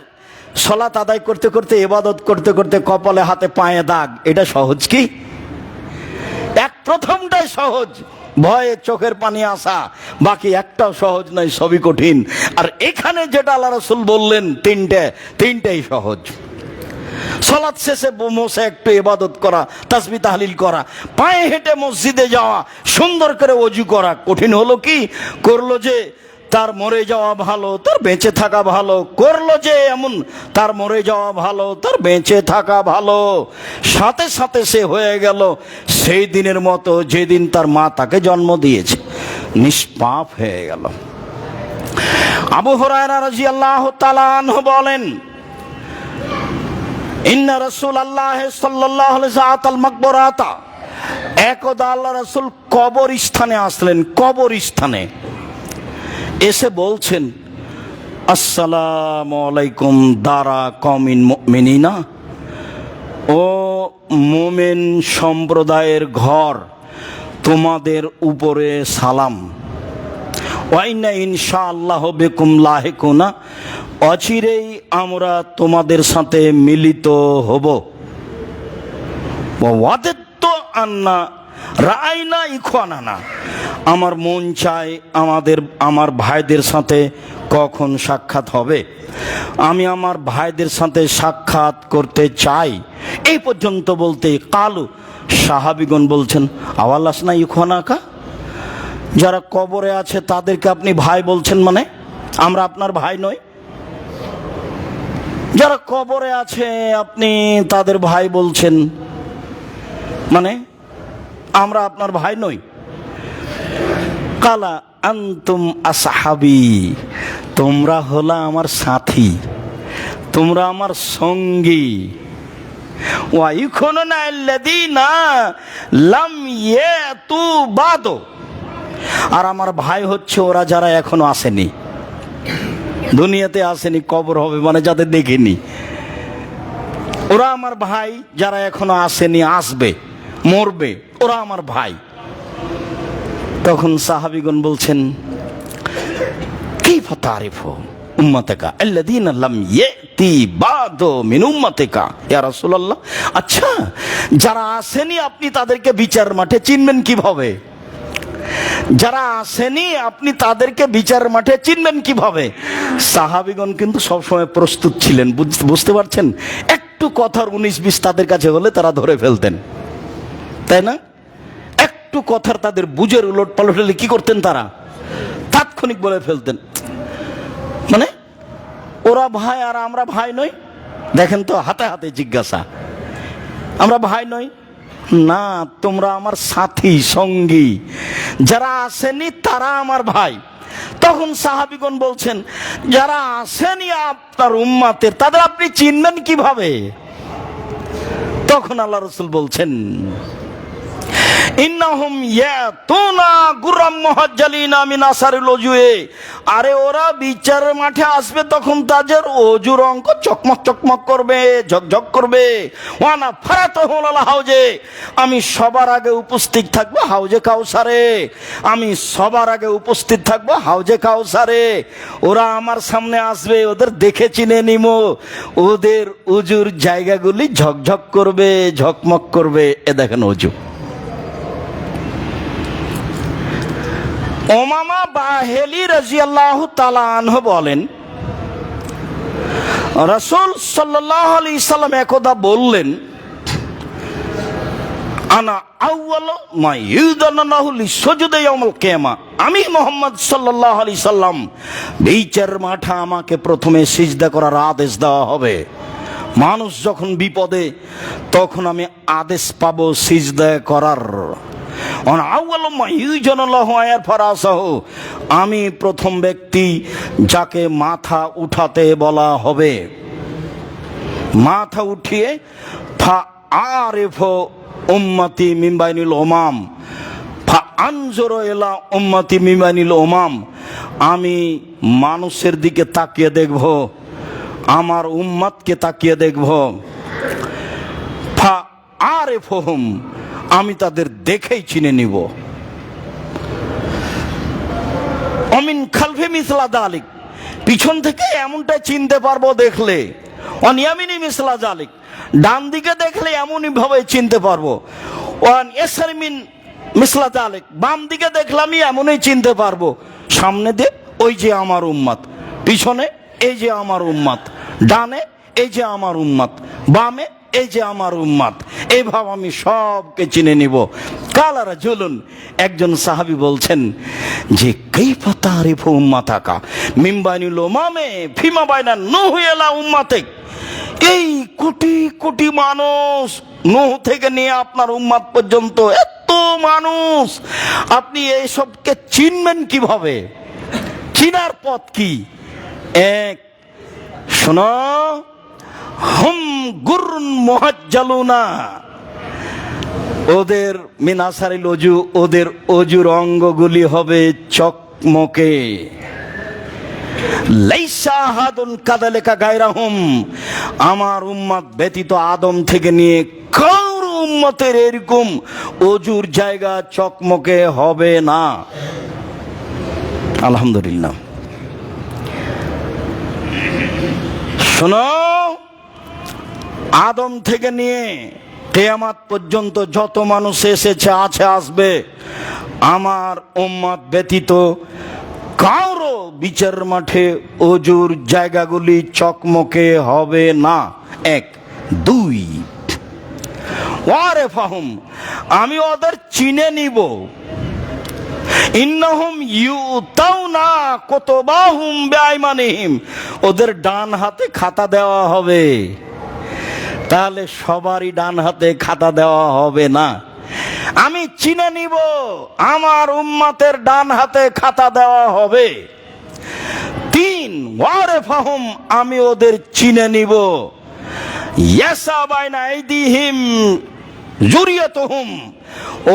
সালাত আদায় করতে করতে ইবাদত করতে করতে কপালে হাতে পায়ে দাগ, এটা সহজ কি? প্রথমটাই সহজ, ভয়ে চোখের পানি আসা, বাকি একটাও সহজ নয়, সবই কঠিন। আর এখানে যেটা আল্লাহ রাসূল বললেন তিনটাই সহজ। সালাত শেষে বসে একটু ইবাদত করা, তাসবিহ তাহলিল করা, পায়ে হেঁটে মসজিদে যাওয়া, সুন্দর করে ওযু করা, কঠিন হলো কি? করলো যে তার মরে যাওয়া ভালো, তার বেঁচে থাকা ভালো। করলো যে এমন, তার মরে যাওয়া ভালো, তার বেঁচে থাকা ভালো। সাথে সাথে সে হয়ে গেল সেই দিনের মতো যেদিন তার মা তাকে জন্ম দিয়েছে, নিষ্পাপ হয়ে গেল। আবু হুরায়রা রাদিয়াল্লাহু তাআলা আনহু বলেন, ইন্না রাসূলুল্লাহ সাল্লাল্লাহু আলাইহি ওয়াসাল্লাম মাকবরাতা, একদা আল্লাহ রাসূল কবরস্থানে আসলেন। কবরস্থানে এসে বলছেন, আসসালামু আলাইকুম দারা কওমিন মুমিনিনা, ও মুমিন সম্প্রদায়ের ঘর, তোমাদের উপরে সালাম। ওয়া ইন্না ইনশাআল্লাহু বিকুম লাহিকুনা, অচিরেই আমরা তোমাদের সাথে মিলিত হব। ওয়াদাতু আন্না রাআইনা ইখওয়ানানা, আমার মন চায় আমার ভাইদের সাথে কখন সাক্ষাৎ হবে, আমি আমার ভাইদের সাথে সাক্ষাৎ করতে চাই। এই পর্যন্ত বলতে কালু সাহাবীগণ বলছেন, আওয়ালাসনা ইখওয়ানাকা, যারা কবরে আছে তাদেরকে আপনি ভাই বলছেন, মানে আমরা আপনার ভাই নই? যারা কবরে আছে আপনি তাদের ভাই বলছেন, মানে আমরা আপনার ভাই নই? কালা আনতুম আসহাবি, তোমরা হলা আমার সাথী, তোমরা আমার সঙ্গী। ওয়া ইখুনুনা আল্লাযীনা লাম ইয়াতু বাদু, আর আমার ভাই হচ্ছে ওরা যারা এখনো আসেনি, দুনিয়াতে আসেনি, কবর হবে মানে যাদের দেখিনি, ওরা আমার ভাই। যারা এখনো আসেনি, আসবে, মরবে, ওরা আমার ভাই। তখন সাহাবীগণ বলছেন, কাইফা তারিফু উম্মাতাকা আল্লাযীনা লাম ইয়াতি বাদু মিন উম্মাতিকা, ইয়া রাসূলুল্লাহ, আচ্ছা যারা আসেনি আপনি তাদেরকে বিচার মাঠে চিনবেন কিভাবে? যারা আসেনি আপনি তাদেরকে বিচার মাঠে চিনবেন কিভাবে? সাহাবীগণ কিন্তু সবসময় প্রস্তুত ছিলেন, বুঝতে পারছেন? একটু কথার 19-20 তাদের কাছে হলে তারা ধরে ফেলতেন, তাই না? একটু কথার তাদের বুঝের উলট পালট হলে কি করতেন তারা? তাৎক্ষণিক বলে ফেলতেন, মানে ওরা ভাই আর আমরা ভাই নই। দেখেন তো, হাতে হাতে জিজ্ঞাসা, আমরা ভাই নই? না, তোমরা আমার সাথী সঙ্গী, যারা আসেনি তারা আমার ভাই। তখন সাহাবীগণ বলছেন, যারা আসেনি আপনার উম্মাতের, তাদের আপনি চিনবেন কিভাবে? তখন আল্লাহ রাসূল বলছেন, ইন্নাহুম ইয়াতুনা গুরাম মুহাজ্জালিনা মিন আসারিল ওজুয়ে, আরে ওরা বিচারের মাঠে আসবে তখন তাদের ওজুর অঙ্ক চকমক চকমক করবে, ঝকঝক করবে। ওয়ানা ফারাতুহু আল হাউজে, আমি সবার আগে উপস্থিত থাকবো হাউজে কাউসারে, আমি সবার আগে উপস্থিত থাকবো হাউজে কাউসারে। ওরা আমার সামনে আসবে, ওদের দেখে চিনে নিমো, ওদের ওজুর জায়গাগুলি ঝকঝক করবে, ঝকমক করবে। এ দেখেন ওজু। উমামা বাহেলি রাদিয়াল্লাহু তাআলা আনহু বলেন, রাসূল সাল্লাল্লাহু আলাইহি সাল্লাম একদা বললেন, আনা আউয়ালু মা ইউদানাহু লিসুজুদি ইয়াউমুল কিয়ামা, আমি মুহাম্মদ সাল্লাল্লাহু আলাইহি সাল্লাম, বিচারের মাঠে আমাকে প্রথমে সিজদা করার আদেশ দেওয়া হবে। মানুষ যখন বিপদে, তখন আমি আদেশ পাবো সিজদা করার। আমি প্রথম ব্যক্তি যাকে মাথা উঠাতে বলা হবে। মাথা উঠিয়ে ফা আরিফ উম্মতি মিন বাইনিল উমাম ফা আনজুরু ইলা উম্মতি মিন বাইনিল উমাম। আমি মানুষের দিকে তাকিয়ে দেখব, আমার উম্মতকে তাকিয়ে দেখব। ফা আরিফুহুম, আমি তাদের দেখেই চিনে নিব। অমিন খালফি মিসলা যালিক, পিছন থেকে এমনটা চিনতে পারবো দেখলে। ওয়ান ইয়ামিনি মিসলা যালিক, ডান দিকে দেখলে এমনই ভাবে চিনতে পারবো। ওয়ান ইয়াসারি মিন মিসলা যালিক, বাম দিকে দেখলে আমি এমনই চিনতে পারবো। সামনে দিয়ে ওই যে আমার উম্মত, পিছনে এই যে আমার উম্মত, ডানে এই যে আমার উম্মত, বামে এই যে আমার উম্মত, এইভাবে আমি সবকে চিনে নিব। কালা রাজুলুন, একজন সাহাবী বলছেন যে কাইফা তারিফু উম্মাতাকা মিন বাইনিল উমামে ফিমা বাইনা নূহ ইলা উম্মাতিক। এই কোটি কোটি মানুষ, নূহ থেকে নিয়ে আপনার উম্মত পর্যন্ত এত মানুষ, আপনি এই সবকে চিনবেন কিভাবে? চিনার পথ কি? এক, শোনো, হুম গুরুন মুহাজ্জালুনা, ওদের মিনাসারিল ওজু, ওদের অজুর অঙ্গগুলি হবে চকমকে। লাইসা আহাদুন কাযালিকা গায়রাহুম, আমার উম্মত ব্যতীত আদম থেকে নিয়ে কারো উম্মতের এরকম অজুর জায়গা চকমকে হবে না। আলহামদুলিল্লাহ। শোনো, আদম থেকে নিয়ে কিয়ামত পর্যন্ত যত মানুষ এসেছে, আছে, আসবে, আমার উম্মত ব্যতীত কারো বিচার মাঠে অজুর জায়গাগুলি চকমকে হবে না। এক। দুই, ওয়ারিফাহুম, আমি ওদের চিনে নিব। ইন্নাহুম ইউতাউনা কুতুবাহুম বিআইমানিহিম, ওদের ডান হাতে খাতা দেওয়া হবে। তাহলে সবারই ডান হাতে খাতা দেওয়া হবে না, আমি চিনে নিব আমার উম্মতের ডান হাতে খাতা দেওয়া হবে। তিন, ওয়ারিফাহুম, আমি ওদের চিনে নিব। ইয়াসা বাইনা আইদিহিম যুরিয়াতুহুম,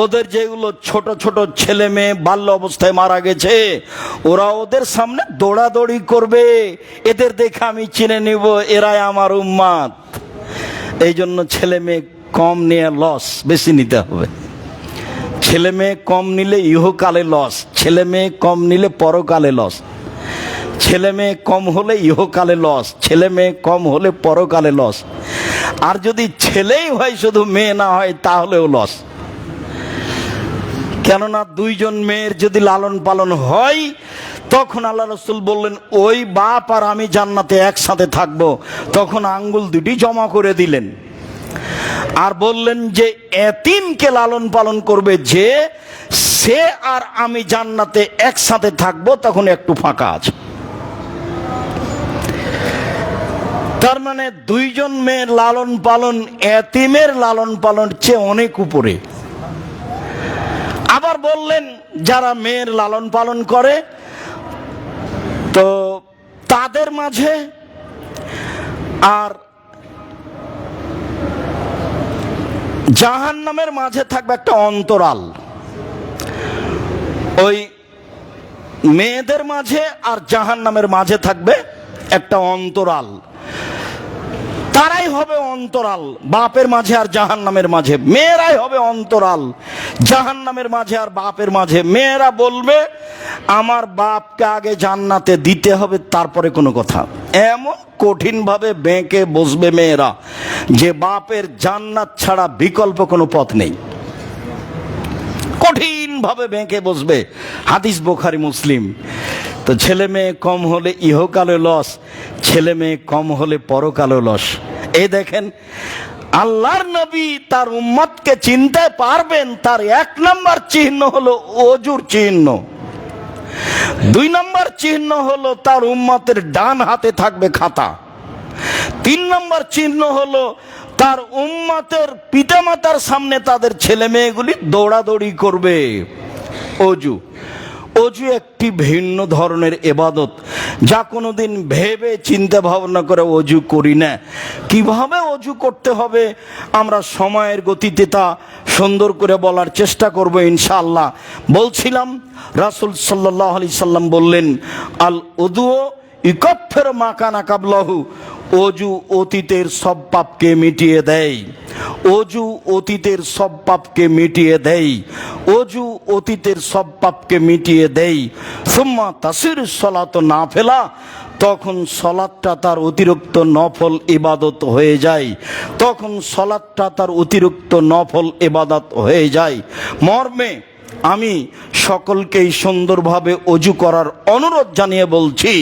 ওদের যেগুলো ছোট ছোট ছেলে মেয়ে বাল্য অবস্থায় মারা গেছে, ওরা ওদের সামনে দৌড়াদৌড়ি করবে, এদের দেখে আমি চিনে নিব এরাই আমার উম্মত। এই জন্য ছেলে মেয়ে কম নিয়ে লস, বেশি নিতে হবে। ছেলে মেয়ে কম নিলে ইহকালে লস, ছেলে মেয়ে কম নিলে পরকালে লস। ছেলে মেয়ে কম হলে ইহকালে লস, ছেলে মেয়ে কম হলে পরকালে লস। আর যদি ছেলেই হয় শুধু, মেয়ে না হয়, তাহলেও লস। কেননা দুইজন মেয়ের যদি লালন পালন হয়, তখন আল্লাহ রাসূল বললেন ওই বাপ আর আমি জান্নাতে একসাথে থাকবো। তখন আঙ্গুল দুটি জমা করে দিলেন আর বললেন যে এতিমকে লালন পালন করবে যে, সে আর আমি জান্নাতে একসাথে থাকবো, তখন একটু ফাঁকা আছে। তার মানে দুইজন মেয়ের লালন পালন এতিমের লালন পালন চেয়ে অনেক উপরে। আবার বললেন যারা মেয়ের লালন পালন করে, তো তাদের মাঝে আর জাহান্নামের মাঝে থাকবে একটা অন্তরাল। ওই মেয়েদের মাঝে আর জাহান্নামের মাঝে থাকবে একটা অন্তরাল। তারাই হবে অন্তরাল বাপের মাঝে আর জাহান্নামের মাঝে। মেয়েরাই হবে অন্তরাল জাহান্নামের মাঝে আর বাপের মাঝে। মেয়েরা বলবে আমার বাপকে আগে জান্নাতে দিতে হবে, তারপরে কোনো কথা। এমন কঠিন ভাবে বেঁকে বসবে মেয়েরা যে বাপের জান্নাত ছাড়া বিকল্প কোনো পথ নেই। কঠিন ভাবে বেঁকে বসবে। হাদিস বুখারী মুসলিম। তো ছেলে মেয়ে কম হলে ইহকালে লস, ছেলে মেয়ে কম হলে পরকালে লস। এই দেখেন আল্লাহর নবী তার উম্মতকে চিনতে পারবেন, তার এক নম্বর চিহ্ন হলো অজুর চিহ্ন। দুই নম্বর চিহ্ন হলো তার উম্মতের ডান হাতে থাকবে খাতা। তিন নম্বর চিহ্ন হলো তার উম্মতের পিতামাতার সামনে তাদের ছেলে মেয়েগুলি দৌড়াদৌড়ি করবে। অজু অজু একটি ভিন্ন ধরনের ইবাদত, যা কোনোদিন ভেবে চিন্তা ভাবনা করে অজু করি না। কিভাবে অজু করতে হবে আমরা সময়ের গতিতে তা সুন্দর করে বলার চেষ্টা করব ইনশাআল্লাহ। বলছিলাম রাসূল সাল্লাল্লাহু আলাইহি সাল্লাম বললেন, আল উযু ইকাফির মা কানা কাবলাহু, অজু অতীতের সব পাপকে মিটিয়ে দেয়। অজু অতীতের সব পাপকে মিটিয়ে দেয়। অজু অতীতের সব পাপকে মিটিয়ে দেয়। সুম্মা তাসির সলাত নাফিলা, তখন সলাতটা তার অতিরিক্ত নফল ইবাদত হয়ে যায়। তখন সলাতটা তার অতিরিক্ত নফল ইবাদত হয়ে যায়। মর্মে আমি সকলকেই সুন্দরভাবে অজু করার অনুরোধ জানিয়ে বলছি।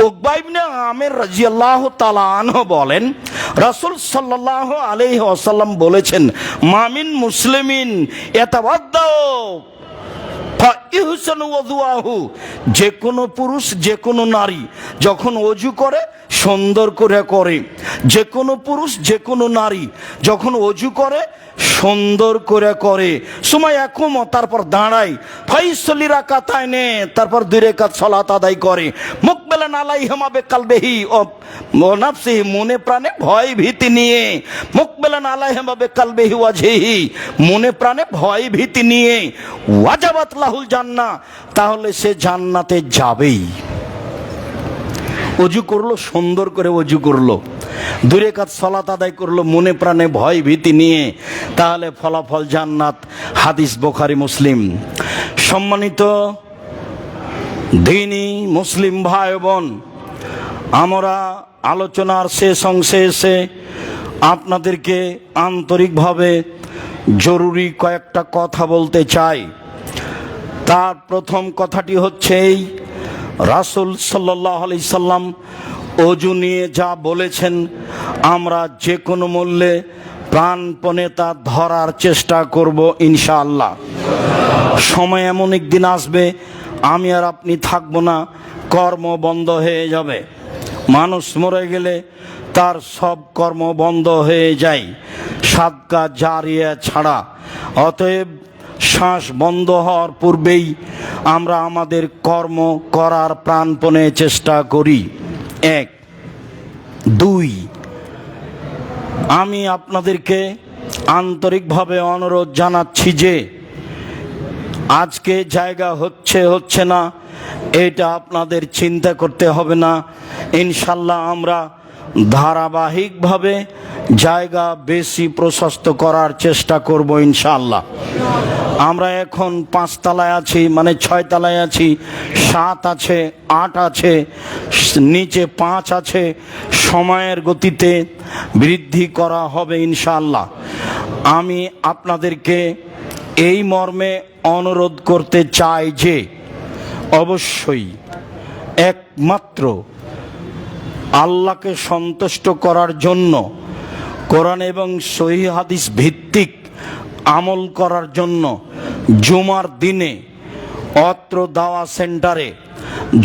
উকবা ইবনে আমির রাদিয়াল্লাহু তাআলা আনহু বলেন, রাসূল সাল্লাল্লাহু আলাইহি ওয়াসাল্লাম বলেছেন, মামিন মুসলিমিন ইয়াতাওয়াদ্দাউ ফাইহসানু ওযুআহু, যে কোনো পুরুষ যে কোনো নারী যখন অজু করে সুন্দর করে করে। যে কোনো পুরুষ যে কোনো নারী যখন অজু করে সুন্দর করে করে। সময় এখন তারপর দাঁড়ায়, ফাইসলি রাকাতাইনে, তারপর 2 রাকাত সালাত আদায় করে। মুকবিলান আলাইহিমা বিকালবিহি ও নাফসিহি, মনে প্রাণে ভয় ভীতি নিয়ে। মুকবিলান আলাইহিমা বিকালবিহি ওয়াজহিহি, মনে প্রাণে ভয় ভীতি নিয়ে। ওয়াজাবাত লাহুল জান্নাহ, তাহলে সে জান্নাতে যাবেই। অজু করলো, সুন্দর করে অজু করলো, 2 রাকাত সালাত আদায় করলো মনে প্রাণে ভয় ভীতি নিয়ে, তাহলে ফলাফল জান্নাত। হাদিস বুখারী মুসলিম। সম্মানিত দ্বীনি মুসলিম ভাই বোন, আমরা আলোচনার শেষ অংশে এসে আপনাদেরকে আন্তরিকভাবে জরুরি কয়েকটা কথা বলতে চাই। তার প্রথম কথাটি হচ্ছে এই, রাসূল সাল্লাল্লাহু আলাইহি সাল্লাম অজু নিয়ে যা বলেছেন আমরা যে কোনো মূল্যে প্রাণপণে তা ধরার চেষ্টা করব ইনশাআল্লাহ। সময় এমন একদিন আসবে আমি আর আপনি থাকবো না, কর্ম বন্ধ হয়ে যাবে। মানুষ মরে গেলে তার সব কর্ম বন্ধ হয়ে যায়, সাদকা জারিয়া ছাড়া। অতএব শ্বাস বন্ধ হওয়ার পূর্বেই আমরা আমাদের কর্ম করার প্রাণপণে চেষ্টা করি। 1, 2, আমি আপনাদেরকে আন্তরিকভাবে অনুরোধ জানাচ্ছি যে আজকে জায়গা হচ্ছে না এটা আপনাদের চিন্তা করতে হবে না। ইনশাল্লাহ আমরা ধারাবাহিকভাবে জায়গা বেশি প্রশস্ত করার চেষ্টা করব ইনশাআল্লাহ। আমরা এখন 5 তলায় আছি, মানে 6 তলায় আছি, 7 আছে, 8 আছে, নিচে 5 আছে। সময়ের গতিতে বৃদ্ধি করা হবে ইনশাআল্লাহ। আমি আপনাদেরকে এই মর্মে অনুরোধ করতে চাই যে অবশ্যই একমাত্র আল্লাহকে সন্তুষ্ট করার জন্য কোরআন এবং সহিহ হাদিস ভিত্তিক আমল করার জন্য জুমার দিনে অত্র দাওয়া সেন্টারে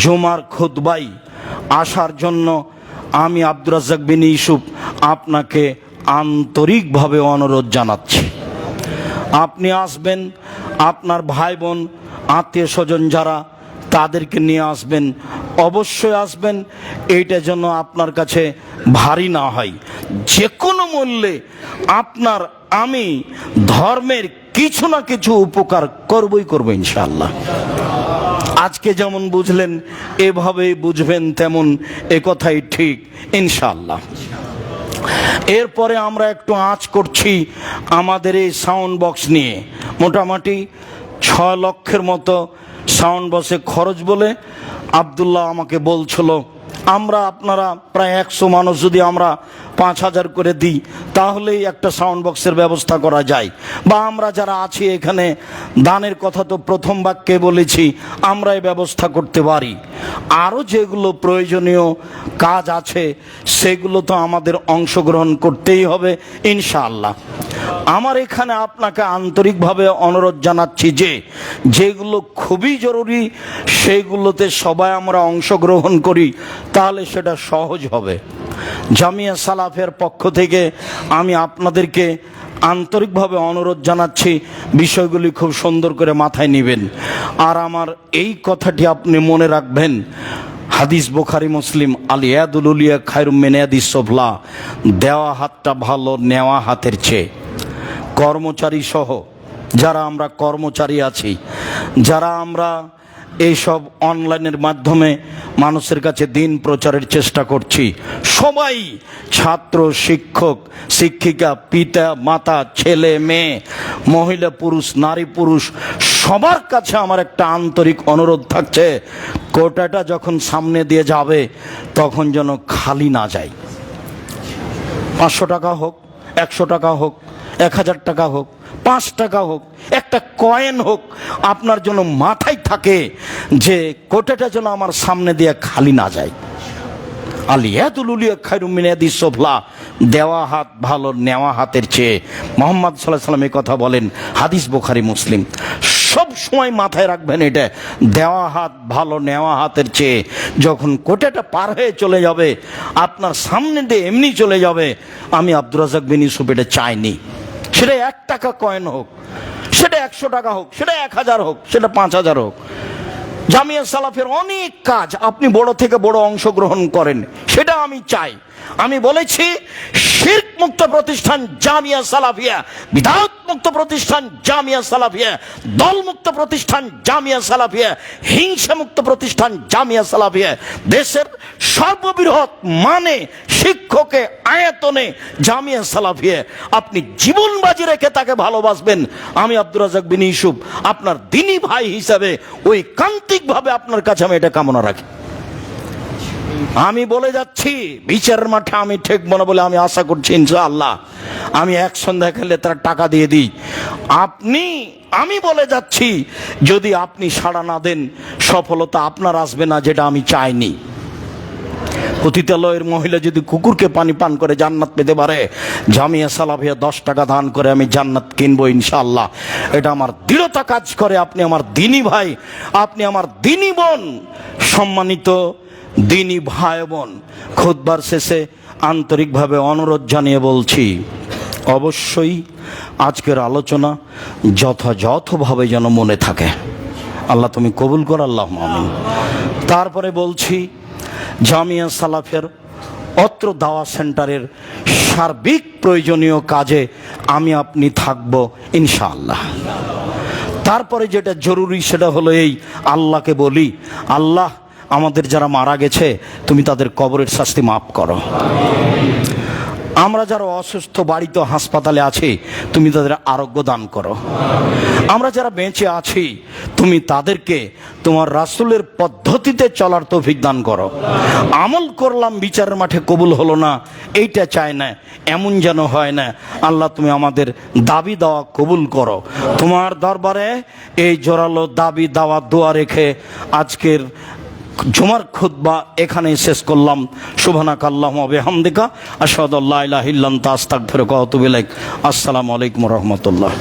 জুমার খুতবায় আসার জন্য আমি আব্দুর রাজ্জাক বিন ইউসুফ আপনাকে আন্তরিকভাবে অনুরোধ জানাচ্ছি। আপনি আসবেন, আপনার ভাই বোন আত্মীয় স্বজন যারা তাদেরকে নিয়ে আসবেন, অবশ্যই আসবেন। এইটা যেন আপনার কাছে ভারী না হয়। যে কোনো মূল্যে আপনার আমি ধর্মের কিছু না কিছু উপকার করব ইনশাআল্লাহ। আজকে যেমন বুঝলেন এভাবেই বুঝবেন তেমন, এ কথাই ঠিক ইনশাআল্লাহ। এরপরে আমরা একটু আঁচ করছি আমাদের এই সাউন্ড বক্স নিয়ে। মোটামুটি 6 লক্ষের মতো সাউন্ড বক্সে খরচ বলে আব্দুল্লাহ আমাকে বলছিল, আমরা আপনারা প্রায় 100 মানুষ যদি আমরা 5000 করে দিই তাহলেই একটা সাউন্ড বক্সের ব্যবস্থা করা যায়। বা আমরা যারা আছি এখানে দানের কথা তো প্রথম বাক্যে বলেছি, আমরা এই ব্যবস্থা করতে পারি। আরও যেগুলো প্রয়োজনীয় কাজ আছে সেগুলো তো আমাদের অংশগ্রহণ করতেই হবে ইনশাআল্লাহ। আমার এখানে আপনাকে আন্তরিকভাবে অনুরোধ জানাচ্ছি যে যেগুলো খুবই জরুরি সেগুলোতে সবাই আমরা অংশগ্রহণ করি, তাহলে সেটা সহজ হবে। জামিয়া সালাফের পক্ষ থেকে আমি আপনাদেরকে আন্তরিকভাবে অনুরোধ জানাচ্ছি, বিষয়গুলি খুব সুন্দর করে মাথায় নেবেন। আর আমার এই কথাটি আপনি মনে রাখবেন, হাদিস বুখারী মুসলিম, আল ইয়াদুল উলিয়া খায়রুম মিন ইয়াদিস সুফলা, দেওয়া হাতটা ভালো নেওয়া হাতের চেয়ে। কর্মচারী সহ যারা আমরা কর্মচারী আছি, যারা আমরা এইসব অনলাইনের মাধ্যমে মানুষের কাছে দিন প্রচারের চেষ্টা করছি, সবাই ছাত্র, শিক্ষক, শিক্ষিকা, পিতা মাতা, ছেলে মেয়ে, মহিলা পুরুষ, নারী পুরুষ, সবার কাছে আমার একটা আন্তরিক অনুরোধ থাকছে, কোটাটা যখন সামনে দিয়ে যাবে তখন যেন খালি না যায়। 500 টাকা হোক, 100 টাকা হোক, 1000 টাকা হোক, 5 টাকা হোক, একটা কয়েন হোক, আপনার জন্য মাথায় থাকে যে কোটাটা যেন আমার সামনে দিয়ে খালি না যায়। আল ইয়াদুল উলিয়া খায়রুম মিন ইয়াদিস সুফলা, দেওয়া হাত ভালো নেওয়া হাতের চেয়ে। মুহাম্মদ সাল্লাল্লাহু আলাইহি ওয়াসাল্লাম এই কথা বলেন, হাদিস বুখারী মুসলিম। সব সময় মাথায় রাখবেন এটা, দেওয়া হাত ভালো নেওয়া হাতের চেয়ে। যখন কোটাটা পার হয়ে চলে যাবে, আপনার সামনে দিয়ে এমনি চলে যাবে, আমি আব্দুর রাজ্জাক বিন ইউসুফ এটা চাইনি। সেটা 1 টাকা কয়েন হোক, সেটা 100 টাকা হোক, সেটা 1000 হোক, সেটা 5000 হোক। জামিয়া সালাফের অনেক কাজ, আপনি বড় থেকে বড় অংশগ্রহণ করেন, সেটা আমি চাই। আমি বলেছি শিরক মুক্ত প্রতিষ্ঠান জামিয়া সালাফিয়া, বিদআত মুক্ত প্রতিষ্ঠান জামিয়া সালাফিয়া, দল মুক্ত প্রতিষ্ঠান জামিয়া সালাফিয়া, হিংসা মুক্ত প্রতিষ্ঠান জামিয়া সালাফিয়া, দেশের সর্ববৃহৎ মানে শিক্ষকে আয়তনে জামিয়া সালাফিয়া। আপনি জীবন বাজি রেখে তাকে ভালোবাসবেন। আমি আব্দুর রাজ্জাক বিন ইউসুফ আপনার দ্বীনি ভাই হিসাবে ওই কান্তিকভাবে আপনার কাছে আমি এটা কামনা রাখি। আমি বলে যাচ্ছি, বিচারের মাঠে আমি ঠেকবো না বলে আমি আশা করছি ইনশাআল্লাহ। আমি এক সন্ধ্যা খেলে তার টাকা দিয়ে দিই। আমি বলে যাচ্ছি, যদি আপনি সাড়া না দেন, সফলতা আপনার আসবে না, যেটা আমি চাইনি। পতিতালয়ের মহিলা যদি কুকুরকে পানি পান করে জান্নাত পেতে পারে, জামিয়া সালাফিয়া 10 টাকা দান করে আমি জান্নাত কিনবো ইনশাআল্লাহ। এটা আমার দৃঢ়তা কাজ করে। আপনি আমার দ্বীনি ভাই, আপনি আমার দ্বীনি বোন। সম্মানিত দ্বীনি ভাই বোন, খুতবার শেষে আন্তরিকভাবে অনুরোধ জানিয়ে বলছি, অবশ্যই আজকের আলোচনা যথাযথভাবে যেন মনে থাকে। আল্লাহ তুমি কবুল কর, আল্লাহুম্মা আমিন। তারপরে বলছি, জামিয়া সালাফের অত্র দাওয়া সেন্টারের সার্বিক প্রয়োজনীয় কাজে আমি আপনি থাকব ইনশাআল্লাহ। তারপরে যেটা জরুরি সেটা হলো এই, আল্লাহকে বলি, আল্লাহ আমাদের যারা মারা গেছে তুমি তাদের কবরের শাস্তি মাফ করো। আমরা যারা অসুস্থ বাড়িতে হাসপাতালে আছি তুমি তাদের আরোগ্য দান করো। আমরা যারা বেঁচে আছি তুমি তাদেরকে তোমার রাসূলের পদ্ধতিতে চলার তৌফিক দান করো। আমল করলাম, বিচারের মাঠে কবুল হলো না, এইটা চাই না, এমন যেন হয় না। আল্লাহ তুমি আমাদের দাবি দাওয়া কবুল করো। তোমার দরবারে এই জোরালো দাবি দাওয়া দোয়া রেখে আজকের জুমার খুতবা এখানেই শেষ করলাম। সুবহানাকা আল্লাহুম্মা ওয়া বিহামদিকা আশহাদু আল্লা ইলাহা ইল্লা আনতা আস্তাগফিরুকা ওয়া আতুবু ইলাইক। আসসালামু আলাইকুম ওয়া রাহমাতুল্লাহ।